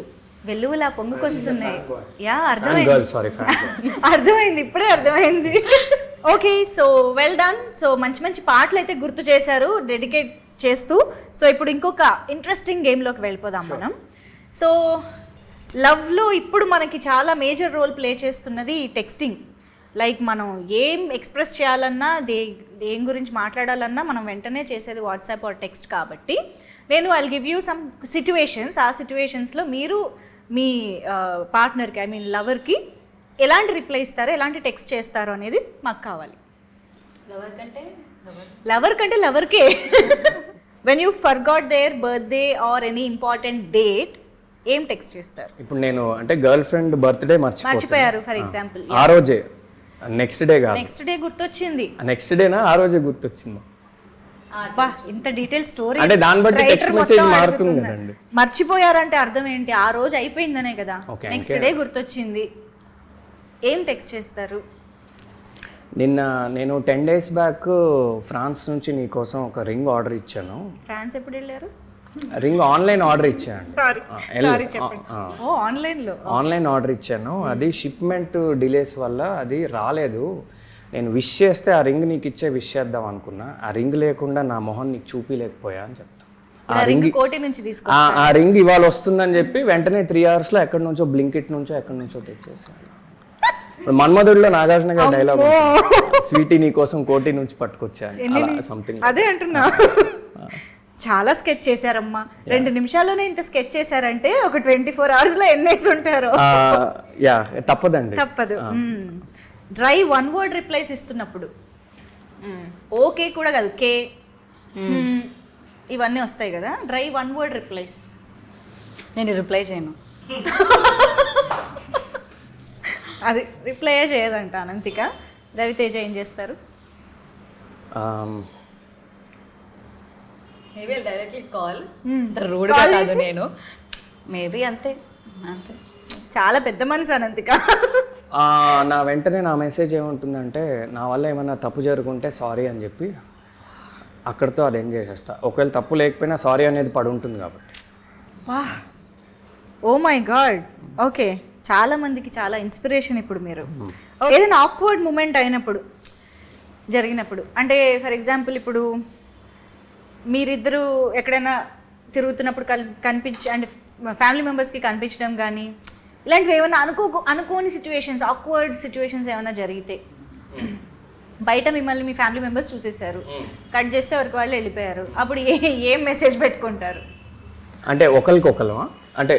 వెల్లువలా పొంగుకొస్తున్నాయి. యా అర్థమైంది, అర్థమైంది, ఇప్పుడే అర్థమైంది. Okay, so well done. So మంచి మంచి పాటలు అయితే గుర్తు చేశారు డెడికేట్ చేస్తూ. సో ఇప్పుడు ఇంకొక ఇంట్రెస్టింగ్ గేమ్లోకి వెళ్ళిపోదాం మనం. సో లవ్లో ఇప్పుడు మనకి చాలా మేజర్ రోల్ ప్లే చేస్తున్నది టెక్స్టింగ్. లైక్ మనం ఏం ఎక్స్ప్రెస్ చేయాలన్నా, దేని గురించి మాట్లాడాలన్నా మనం వెంటనే చేసేది వాట్సాప్ ఆర్ టెక్స్ట్. కాబట్టి నేను I give you some situations, ఆ సిచ్యువేషన్స్లో మీరు మీ పార్ట్నర్కి, ఐ మీన్ లవర్కి ఎలాంటి రిప్లై ఇస్తారో, ఎలాంటి టెక్స్ట్ చేస్తారో అనేది మాకు కావాలి. లవర్ కంటే లవర్కే. When you forgot their birthday or any important date, ఏం టెక్స్ట్ చేస్తారు? ఇప్పుడు నేను అంటే గర్ల్ ఫ్రెండ్ బర్త్డే మర్చిపోయారు ఫర్ ఎగ్జాంపుల్, ఆ రోజే, నెక్స్ట్ డే కాదు, నెక్స్ట్ డే గుర్తొచ్చింది, నెక్స్ట్ డేనా ఆ రోజే గుర్తొచ్చింది. ఇంత డీటెయిల్ స్టోరీ అంటే దాన్ని బట్టి టెక్స్ట్ మెసేజ్ మారుతుంది కదండి. మర్చిపోయారంటే అర్థం ఏంటి? ఆ రోజు అయిపోయిందనే కదా. నెక్స్ట్ డే గుర్తొచ్చింది, ఏం టెక్స్ట్ చేస్తారు? నిన్న నేను 10 days బ్యాక్ ఫ్రాన్స్ నుంచి నీ కోసం ఒక రింగ్ ఆర్డర్ ఇచ్చాను. ఫ్రాన్స్ ఎప్పుడు వెళ్ళారు? రింగ్ ఆన్లైన్ ఆర్డర్ ఇచ్చాను. ఆన్లైన్ ఆర్డర్ ఇచ్చాను, అది షిప్మెంట్ డిలేస్ వల్ల అది రాలేదు. నేను విష్ చేస్తే ఆ రింగ్ నీకు ఇచ్చే విష్ చేద్దాం అనుకున్నా, ఆ రింగ్ లేకుండా నా మొహం నీకు చూపిలేకపోయా అని చెప్తా. ఆ రింగ్ ఇవాళ వస్తుందని చెప్పి వెంటనే 3 hours లో ఎక్కడి నుంచో బ్లింకిట్ నుంచో ఎక్కడి నుంచో తెచ్చేసాను. మన్మధుడిలో నాగార్జున గారి డైలాగ్, స్వీటీ నీ కోసం కోటి నుంచి పట్టుకొచ్చాను, సంథింగ్ అదే అంటున్నా. చాలా స్కెచ్ చేశారమ్మా, 2 నిమిషాల్లోనే ఇంత స్కెచ్ చేశారంటే ఒక 24 hours లో ఎన్నేసి ఉంటారు. యా తప్పదండి, తప్పదు. డ్రై 1 word రిప్లైస్ ఇస్తున్నప్పుడు, ఓకే కూడా కాదు, కే ఇవన్నీ వస్తాయి కదా, డ్రై 1 word రిప్లైస్. నేను రిప్లై చేయను, అది రిప్లై చేయదంట అనంతిక. రవితేజ ఏం చేస్తారు? మేబీ డైరెక్ట్లీ కాల్, రూడ్గా కాదు నేను, మేబీ అంతే అంతే. చాలా పెద్ద మనసు అనంతిక. నా వెంటనే నా మెసేజ్ ఏముంటుందంటే, నా వల్ల ఏమైనా తప్పు జరుగుంటే సారీ అని చెప్పి అక్కడితో అది ఎంజాయ్ చేస్తా. ఒకవేళ తప్పు లేకపోయినా సారీ అనేది పడి ఉంటుంది కాబట్టి. వా, ఓ మై గాడ్. ఓకే, చాలా మందికి చాలా ఇన్స్పిరేషన్ ఇప్పుడు మీరు. ఏదైనా ఆక్వర్డ్ మూమెంట్ అయినప్పుడు, జరిగినప్పుడు, అంటే ఫర్ ఎగ్జాంపుల్ ఇప్పుడు మీరిద్దరూ ఎక్కడైనా తిరుగుతున్నప్పుడు కనిపించి, అంటే ఫ్యామిలీ మెంబర్స్కి కనిపించడం కానీ, ఇలాంటివి ఏమైనా అనుకోని సిచ్యువేషన్స్, ఆక్వర్డ్ సిచ్యువేషన్స్ ఏమైనా జరిగితే, బయట మిమ్మల్ని మీ ఫ్యామిలీ మెంబర్స్ చూసేసారు, కట్ చేస్తే ఎవరికి వాళ్ళు వెళ్ళిపోయారు, అప్పుడు ఏం మెసేజ్ పెట్టుకుంటారు? అంటే ఒకరికొకరు అంటే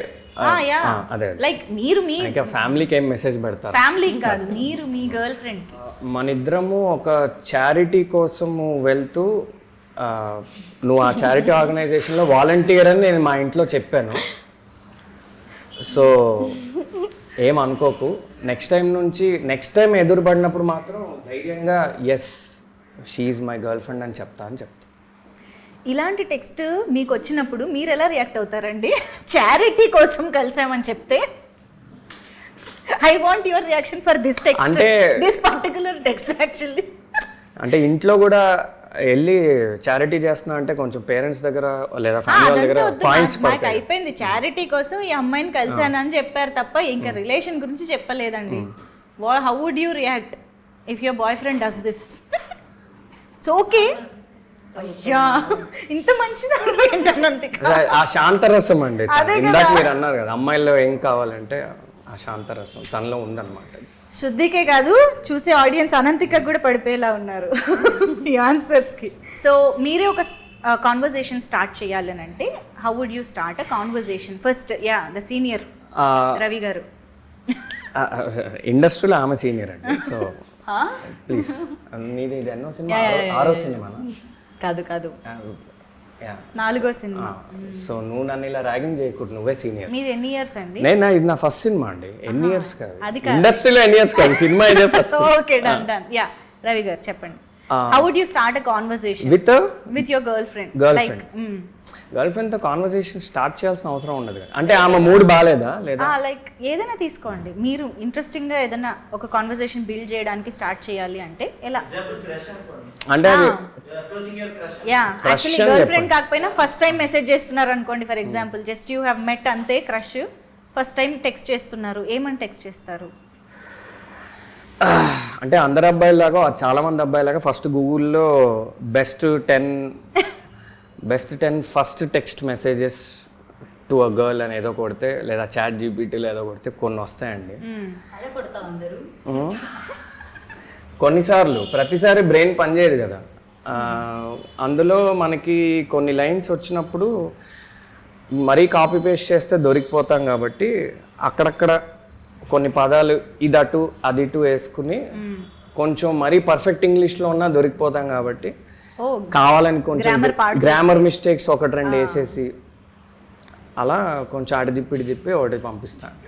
లైక్ మీరు మీ ఫ్యామిలీకి ఏం మెసేజ్ పెడతారు? ఫ్యామిలీకి కాదు, మీరు మీ గర్ల్ ఫ్రెండ్. మన ఇద్దరము ఒక చారిటీ కోసము వెళ్తూ, నువ్వు ఆ చారిటీ ఆర్గనైజేషన్లో వాలంటీర్ అని నేను మా ఇంట్లో చెప్పాను. సో ఏం అనుకోకు, నెక్స్ట్ టైం ఎదురుపడినప్పుడు మాత్రం ధైర్యంగా yes she's my girlfriend అని చెప్తా. ఇలాంటి టెక్స్ట్ మీకు వచ్చినప్పుడు మీరు ఎలా రియాక్ట్ అవుతారండి? చారిటీ కోసం కలిసామని చెప్తే I want your reaction for this text, అంటే దిస్ పర్టికులర్ టెక్స్ట్ యాక్చువల్లీ. అంటే ఇంట్లో కూడా వెళ్ళి చారిటీ చేస్తున్నా అంటే కొంచెం పేరెంట్స్ దగ్గర లేదా ఫ్యామిలీ వాళ్ళ దగ్గర పాయింట్స్ పడతాయి. అయిపోయింది, చారిటీ కోసం ఈ అమ్మాయిని కలిసానని చెప్పారు తప్ప ఇంకా రిలేషన్ గురించి చెప్పలేదండి. How would you react if your boyfriend does this? It's okay. అయ్యా ఇంత మంచిది అనంతిక. ఆ శాంతరసం అండి, ఇందాక మీరు అన్నారు కదా అమ్మాయిల్లో ఏం కావాలంటే ఆ శాంతరసం తనలో ఉందన్నమాట. శుద్ధికే కాదు, చూసే ఆడియన్స్ అనంతిక కూడా పడిపోయేలా ఉన్నారు ఈ ఆన్సర్స్కి. సో మీరే ఒక కాన్వర్జేషన్ స్టార్ట్ చేయాలని అంటే how would you start a conversation? First the senior Ravi గారు. ఇండస్ట్రీలో ఆమె సీనియర్ అండి. సో ప్లీజ్, నీది ఇది ఎన్నో సినిమా? 6వ సినిమానా? కాదు 4వ సినిమా. సో నువ్వు నన్ను ఇలా ర్యాగింగ్ చేయకూడదు, నువ్వే సీనియర్. మీది ఎన్ని ఇయర్స్ అండి? ఇది నా ఫస్ట్ సినిమా అండి. ఎన్ని ఇయర్స్ కాదు, ఇండస్ట్రీలో ఎన్ని ఇయర్స్ కాదు, సినిమా ఇదే first. Okay done. Yeah Ravi గారు చెప్పండి. How would you start a conversation with your girlfriend? Girlfriend తో కాన్వర్సేషన్ స్టార్ట్ చేయాల్సిన అవసరం ఉండదు కదా. అంటే ఆమె మూడ్ బాగాలేదా లేదా? లైక్ ఏదైనా తీసుకోండి, మీరు ఇంట్రెస్టింగ్ గా ఏదైనా ఒక కాన్వర్సేషన్ బిల్డ్ చేయడానికి స్టార్ట్ చేయాలి అంటే ఎలా? అంటే యాక్చువల్లీ గర్ల్ ఫ్రెండ్ కాకపోయినా ఫస్ట్ టైం మెసేజ్ చేస్తున్నారు అనుకోండి, for example just you have met అంతే, క్రష్, ఫస్ట్ టైం టెక్స్ట్ చేస్తున్నారు, ఏమని టెక్స్ట్ చేస్తారు? అంటే అందరు అబ్బాయిలాగా చాలా మంది అబ్బాయిలాగా ఫస్ట్ గూగుల్లో best 10 first text messages to a girl అని ఏదో కొడితే, లేదా చాట్ జీపీటీలో ఏదో కొడితే కొన్ని వస్తాయండి. కొన్నిసార్లు ప్రతిసారి బ్రెయిన్ పనిచేయదు కదా. అందులో మనకి కొన్ని లైన్స్ వచ్చినప్పుడు మరీ కాపీ పేస్ట్ చేస్తే దొరికిపోతాం కాబట్టి అక్కడక్కడ కొన్ని పదాలు ఇదటు అది ఇటు వేసుకుని కొంచెం మరీ పర్ఫెక్ట్ ఇంగ్లీష్లో ఉన్నా దొరికిపోతాం కాబట్టి కావాలని కొంచెం గ్రామర్ మిస్టేక్స్ 1-2 వేసేసి అలా కొంచెం అడిదిప్పి తిప్పి ఒకటి పంపిస్తాను.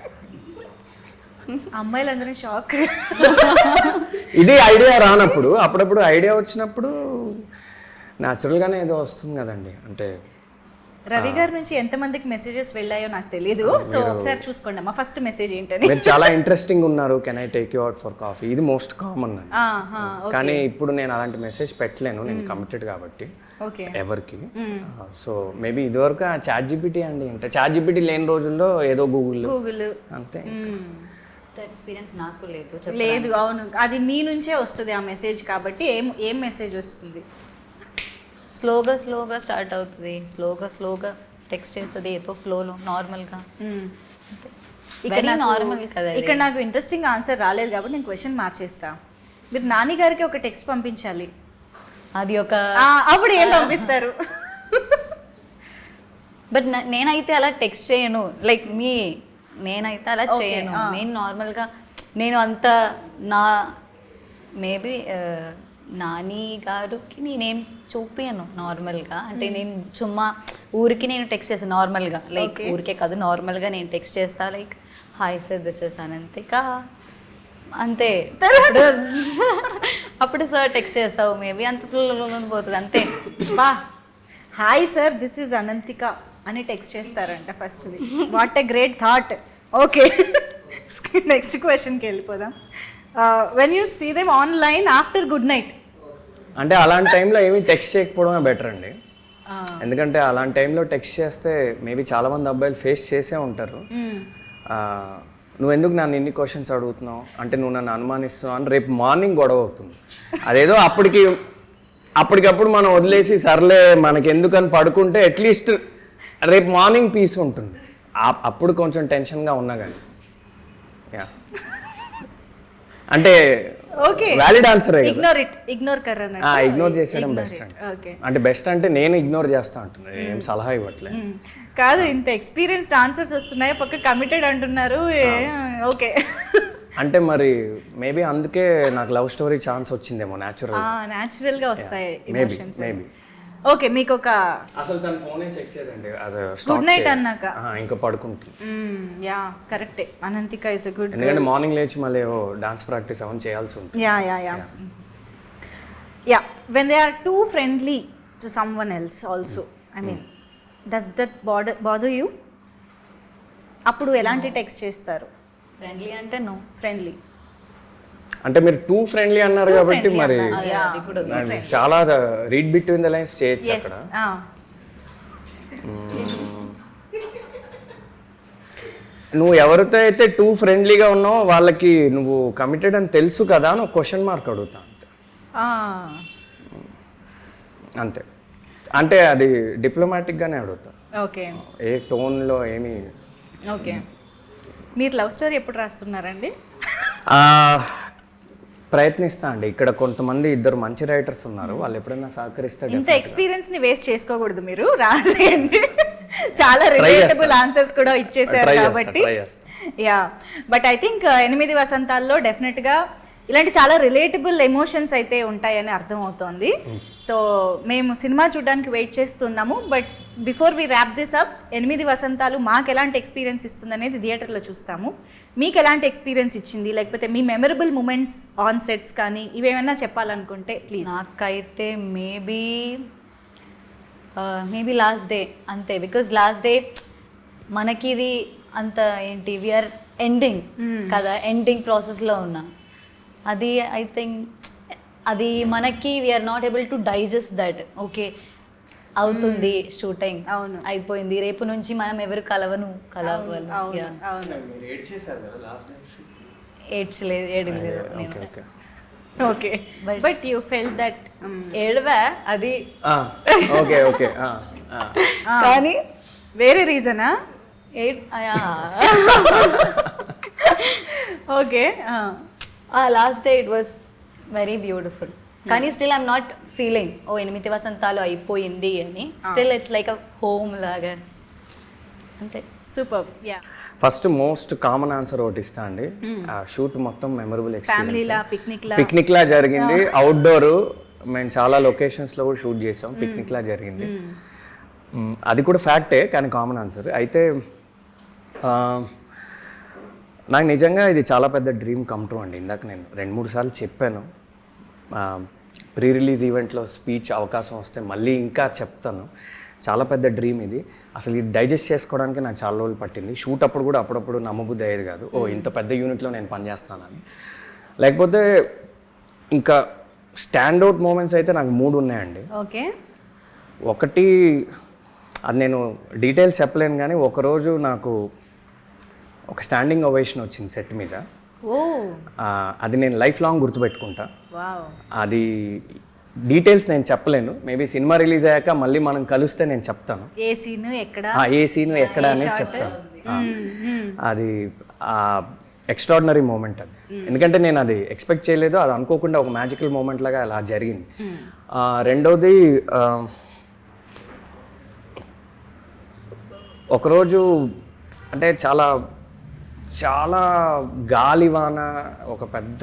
అమ్మాయిలందరూ షాక్. ఇది ఐడియా రానప్పుడు, అప్పుడప్పుడు ఐడియా వచ్చినప్పుడు న్యాచురల్గానే ఏదో వస్తుంది కదండి. అంటే రవి గారి నుంచి ఎంతమందికి మెసేజెస్ వెళ్ళాయో నాకు తెలియదు. సో ఒకసారి చూసుకోండి మా ఫస్ట్ మెసేజ్ ఏంటని. మీరు చాలా ఇంట్రెస్టింగ్ ఉన్నారు, can I take you out for coffee, ఇది మోస్ట్ కామన్ అండి. కానీ ఇప్పుడు నేను అలాంటి మెసేజ్ పెట్టలేను, నేను కమిటెడ్ కాబట్టి ఎవరికి. సో మేబీ ఇదివరకు చాట్ జీపీటీ అండి, అంటే చాట్ జీపీటీ లేని రోజుల్లో ఏదో గూగుల్ అంతే. ఎక్స్పీరియన్స్ నాకు లేదు. అవును, అది మీ నుంచే వస్తుంది ఆ మెసేజ్ కాబట్టి. ఏం మెసేజ్ వస్తుంది? స్లోగా స్టార్ట్ అవుతుంది, స్లోగా టెక్స్ట్ చేస్తుంది ఏదో ఫ్లోలో నార్మల్గా. నార్మల్ కదా. ఇక్కడ నాకు ఇంట్రెస్టింగ్ ఆన్సర్ రాలేదు కాబట్టి నేను క్వశ్చన్ మార్చేస్తా. మీరు నాని గారికి ఒక టెక్స్ట్ పంపించాలి, అది ఒక అప్పుడు ఏం పంపిస్తారు? బట్ నేనైతే అలా టెక్స్ట్ చేయను, లైక్ నేనైతే అలా చేయను. నేను నార్మల్గా నేను అంత మేబీ నాని గారికి నేనేం చూపించను నార్మల్గా. అంటే నేను చుమ్మా ఊరికి నేను టెక్స్ట్ చేస్తాను నార్మల్గా, లైక్ ఊరికే కాదు నార్మల్గా నేను టెక్స్ట్ చేస్తా, like hi sir this is Ananthika అంతే. అప్పుడు సార్ టెక్స్ట్ చేస్తావు మేబీ అంత పోతుంది అంతే. Hi sir this is Ananthika అని టెక్స్ట్ చేస్తారంట first. What a great thought. Okay, next క్వశ్చన్కి వెళ్ళిపోదాం. When you see them online after good night, అంటే అలాంటి టైంలో ఏమీ టెక్స్ట్ చేయకపోవడమే బెటర్ అండి. ఎందుకంటే అలాంటి టైంలో టెక్స్ట్ చేస్తే మేబీ చాలామంది అబ్బాయిలు ఫేస్ చేసే ఉంటారు. నువ్వు ఎందుకు నన్ను ఇన్ని క్వశ్చన్స్ అడుగుతున్నావు, అంటే నువ్వు నన్ను అనుమానిస్తున్నావు అని రేపు మార్నింగ్ గొడవ అవుతుంది. అదేదో అప్పటికప్పుడు మనం వదిలేసి సర్లే మనకి ఎందుకని పడుకుంటే అట్లీస్ట్ రేపు మార్నింగ్ పీస్ ఉంటుంది. అప్పుడు కొంచెం టెన్షన్గా ఉన్నా కానీ అంటే వ్యాలిడ్ ఆన్సర్. ఇగ్నోర్ చేసేయడం బెస్ట్ అండి. అంటే బెస్ట్ అంటే నేను ఇగ్నోర్ చేస్తా అంటున్నాను, ఏం సలహా ఇవ్వట్లేదు. కాదు, ఇంత ఎక్స్పీరియన్స్డ్ ఆన్సర్స్ వస్తున్నాయి, పక్క కమిటెడ్ అంటున్నారు. ఓకే, అంటే మరి మేబీ అందుకే నాకు లవ్ స్టోరీ ఛాన్స్ వచ్చిందేమో. న్యాచురల్గా వస్తాయి. మేబీ ఓకే, మీకు ఒక అసలు తన ఫోనే చెక్ చేయదండి, గుడ్ నైట్ అన్నాక. ఇంకా పడుకుంటుంది. యా కరెక్టే, అనంతిక ఇస్ ఎ గుడ్. ఎందుకంటే మార్నింగ్ లేచి మళ్ళీ డాన్స్ ప్రాక్టీస్ అవన్నీ చేయాల్సి ఉంటుంది. Yeah when they are too friendly to someone else also, I mean does that bother you? అప్పుడు ఎలాంటి టెక్స్ట్ చేస్తారు? ఫ్రెండ్లీ అంటే నో. ఫ్రెండ్లీ అంటే మీరు టూ ఫ్రెండ్లీ అన్నారు కాబట్టి మరి అది కూడా చాలా రీడ్ బిట్వీన్ ద లైన్స్ చేయొచ్చు అక్కడ. నువ్వు ఎవరితో అయితే టూ ఫ్రెండ్లీగా ఉన్నావో వాళ్ళకి నువ్వు కమిటెడ్ అని తెలుసు కదా అని ఒక క్వశ్చన్ మార్క్ అడుగుతా అంతే. అంతే, అంటే అది డిప్లొమాటిక్గానే అడుగుతా. ఓకే, ఏ టోన్లో ఏమి. ఓకే, మీరు లవ్ స్టోరీ ఎప్పుడు రాస్తున్నారండి? ప్రయత్నిస్తా అండి. ఇక్కడ కొంతమంది ఇద్దరు మంచి రైటర్స్ ఉన్నారు, వాళ్ళు ఎప్పుడైనా సహకరిస్తే. ఇంత ఎక్స్పీరియన్స్ ని వేస్ట్ చేసుకోకూడదు, మీరు రాసేయండి. చాలా రిలేటబుల్ ఆన్సర్స్ కూడా ఇచ్చేసారు కాబట్టి. యా, బట్ ఐ థింక్ 8 వసంతాల్లో డెఫినెట్ గా ఇలాంటి చాలా రిలేటబుల్ ఎమోషన్స్ అయితే ఉంటాయని అర్థం అవుతోంది. సో మేము సినిమా చూడడానికి వెయిట్ చేస్తున్నాము. But before we wrap this up, 8 వసంతాలు మాకు ఎలాంటి ఎక్స్పీరియన్స్ ఇస్తుంది అనేది థియేటర్లో చూస్తాము. మీకు ఎలాంటి ఎక్స్పీరియన్స్ ఇచ్చింది, లేకపోతే మీ మెమరబుల్ మూమెంట్స్ ఆన్ సెట్స్ కానీ ఇవేమైనా చెప్పాలనుకుంటే ప్లీజ్. నాకైతే మేబీ లాస్ట్ డే అంతే. బికాజ్ లాస్ట్ డే మనకి ఇది అంత ఏంటి, వీఆర్ ఎండింగ్ కదా, ఎండింగ్ ప్రాసెస్లో ఉన్నాం. అది ఐ థింక్ అది మనకి we're not able to digest that. Okay అవుతుంది షూటింగ్, అయిపోయింది, రేపు నుంచి మనం ఎవరు కలవాలి. ఏడ్చలేదు okay, but you felt that ఏడవా అది. ఓకే ఓకే, కానీ వేరే రీజనా? Okay, last day it was very beautiful. కానీ స్టిల్ ఐఎమ్ నాట్ ఫీలింగ్ 8 వసంతాలు అయిపోయింది అని. Still it's like a home లాగా అంతే. Super. Yeah, first most common answer ఒకటి ఇస్తా అండి. ఆ షూట్ మొత్తం మెమరబుల్ ఎక్స్పీరియన్స్, పిక్నిక్ లా జరిగింది. అవుట్డోర్ మేము చాలా లొకేషన్స్లో కూడా షూట్ చేసాం, పిక్నిక్ లా జరిగింది. అది కూడా ఫ్యాక్టే, కానీ కామన్ ఆన్సర్. అయితే నాకు నిజంగా ఇది చాలా పెద్ద డ్రీమ్ కమ్ ట్రూ అండి. ఇందాక నేను 2-3 సార్లు చెప్పాను. ప్రీ రిలీజ్ ఈవెంట్లో స్పీచ్ అవకాశం వస్తే మళ్ళీ ఇంకా చెప్తాను. చాలా పెద్ద డ్రీమ్ ఇది. అసలు ఇది డైజెస్ట్ చేసుకోవడానికి నాకు చాలా రోజులు పట్టింది. షూట్ అప్పుడు కూడా అప్పుడప్పుడు నమ్మబుద్ధి అయ్యేది కాదు, ఇంత పెద్ద యూనిట్లో నేను పనిచేస్తున్నానని. లేకపోతే ఇంకా స్టాండ్అవుట్ మూమెంట్స్ అయితే నాకు 3 ఉన్నాయండి. ఓకే, ఒకటి అది నేను డీటెయిల్స్ చెప్పలేను, కానీ ఒకరోజు నాకు ఒక స్టాండింగ్ ఓవేషన్ వచ్చింది సెట్ మీద. అది నేను లైఫ్ లాంగ్ గుర్తుపెట్టుకుంటా. అది డీటెయిల్స్ నేను చెప్పలేను, మేబీ సినిమా రిలీజ్ అయ్యాక మళ్ళీ మనం కలిస్తే నేను చెప్తాను ఏ సీను ఎక్కడ అనేది చెప్తాను. అది ఎక్స్ట్రాడినరీ మూమెంట్ అది. ఎందుకంటే నేను అది ఎక్స్పెక్ట్ చేయలేదు, అది అనుకోకుండా ఒక మ్యాజికల్ మూమెంట్ లాగా అలా జరిగింది. రెండోది, ఒకరోజు అంటే చాలా చాలా గాలివాన, ఒక పెద్ద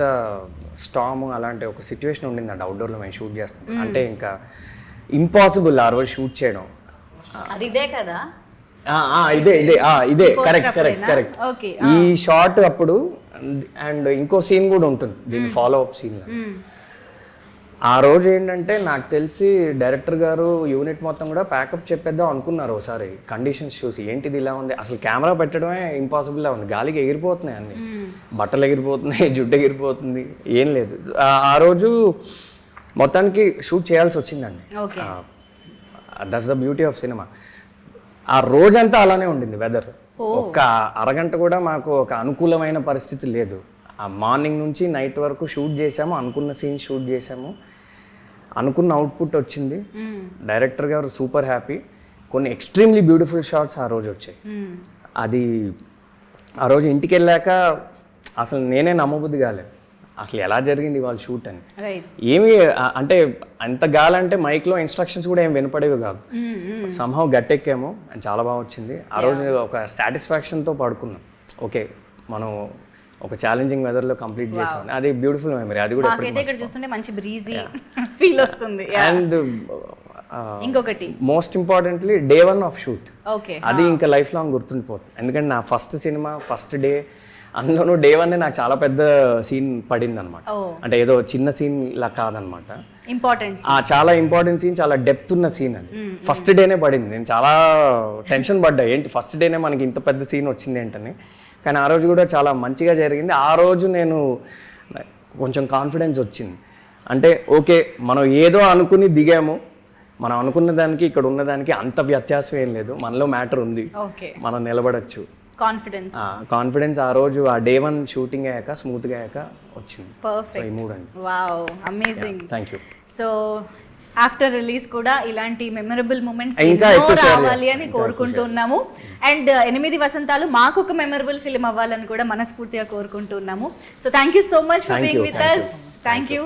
స్టామ్ అలాంటి ఒక సిచ్యువేషన్ ఉండిందండి అవుట్డోర్లో మేము షూట్ చేస్తాం. అంటే ఇంకా ఇంపాసిబుల్ ఆ రోజు షూట్ చేయడం. ఇదే కదా, ఇదే కరెక్ట్. ఈ షాట్ అప్పుడు అండ్ ఇంకో సీన్ కూడా ఉంటుంది దీని ఫాలో అప్ సీన్లో. ఆ రోజు ఏంటంటే నాకు తెలిసి డైరెక్టర్ గారు యూనిట్ మొత్తం కూడా ప్యాకప్ చెప్పేద్దాం అనుకున్నారు ఒకసారి, కండిషన్స్ చూసి. ఏంటిది ఇలా ఉంది, అసలు కెమెరా పెట్టడమే ఇంపాసిబుల్లా ఉంది, గాలికి ఎగిరిపోతున్నాయి అన్ని, బట్టలు ఎగిరిపోతున్నాయి, జుట్టు ఎగిరిపోతుంది, ఏం లేదు. ఆ రోజు మొత్తానికి షూట్ చేయాల్సి వచ్చిందండి. That's the beauty of cinema. ఆ రోజంతా అలానే ఉండింది వెదర్. ఒక్క అరగంట కూడా మాకు ఒక అనుకూలమైన పరిస్థితి లేదు. ఆ మార్నింగ్ నుంచి నైట్ వరకు షూట్ చేసాము, అనుకున్న సీన్ షూట్ చేసాము, అనుకున్న అవుట్పుట్ వచ్చింది. డైరెక్టర్ గారు సూపర్ హ్యాపీ. కొన్ని ఎక్స్ట్రీమ్లీ బ్యూటిఫుల్ షాట్స్ ఆ రోజు వచ్చాయి. అది ఆ రోజు ఇంటికి వెళ్ళాక అసలు నేనే నమ్మబుద్ధి కాలేదు, అసలు ఎలా జరిగింది వాళ్ళ షూట్ అని. ఏమి అంటే అంత గాలంటే మైక్లో ఇన్స్ట్రక్షన్స్ కూడా ఏం వినపడేవి కాదు. సంహౌ గట్టెక్కాము అని చాలా బాగా వచ్చింది. ఆ రోజు ఒక సాటిస్ఫాక్షన్తో పడుకున్నాం, ఓకే మనం ఒక ఛాలెంజింగ్ వెదర్లో కంప్లీట్ చేసాం. అది బ్యూటిఫుల్ మెమరీ. అది కూడా చూస్తుంటే మంచి బ్రీజీ ఫీల్ వస్తుంది. అండ్ ఇంకొకటి most importantly day 1 of shoot, okay అది ఇంకా లైఫ్ లాంగ్ గుర్తుండిపోతుంది. ఎందుకంటే నా ఫస్ట్ సినిమా ఫస్ట్ డే, అందులోనూ డే 1 నాకు చాలా పెద్ద సీన్ పడింది అనమాట. అంటే ఏదో చిన్న సీన్ ఇలా కాదనమాట, ఇంపార్టెంట్ చాలా ఇంపార్టెంట్ సీన్, చాలా డెప్త్ ఉన్న సీన్ అది. ఫస్ట్ డేనే పడింది. నేను చాలా టెన్షన్ పడ్డా, ఏంటి ఫస్ట్ డేనే మనకి ఇంత పెద్ద సీన్ వచ్చింది ఏంటని. కానీ ఆ రోజు కూడా చాలా మంచిగా జరిగింది. ఆ రోజు నేను కొంచెం కాన్ఫిడెన్స్ వచ్చింది. అంటే ఓకే, మనం ఏదో అనుకుని దిగాము, మనం అనుకున్న దానికి ఇక్కడ ఉన్నదానికి అంత వ్యత్యాసం ఏం లేదు, మనలో మ్యాటర్ ఉంది, ఓకే మనం నిలబడచ్చు. కాన్ఫిడెన్స్ ఆ రోజు ఆ డే 1 షూటింగ్ అయ్యాక స్మూత్గా అయ్యాక వచ్చింది. సో ఈ మూడు అండి. Wow, amazing. Thank you. So after release కూడా ఇలాంటి మెమరబుల్ మూమెంట్స్ ఇంకా ఎక్కువ రావాలి అని కోరుకుంటున్నాము. అండ్ 8 వసంతాలు మాకు ఒక మెమరబుల్ ఫిల్మ్ అవ్వాలని కూడా మనస్ఫూర్తిగా కోరుకుంటున్నాము. So thank you so much for being with us. Thank you.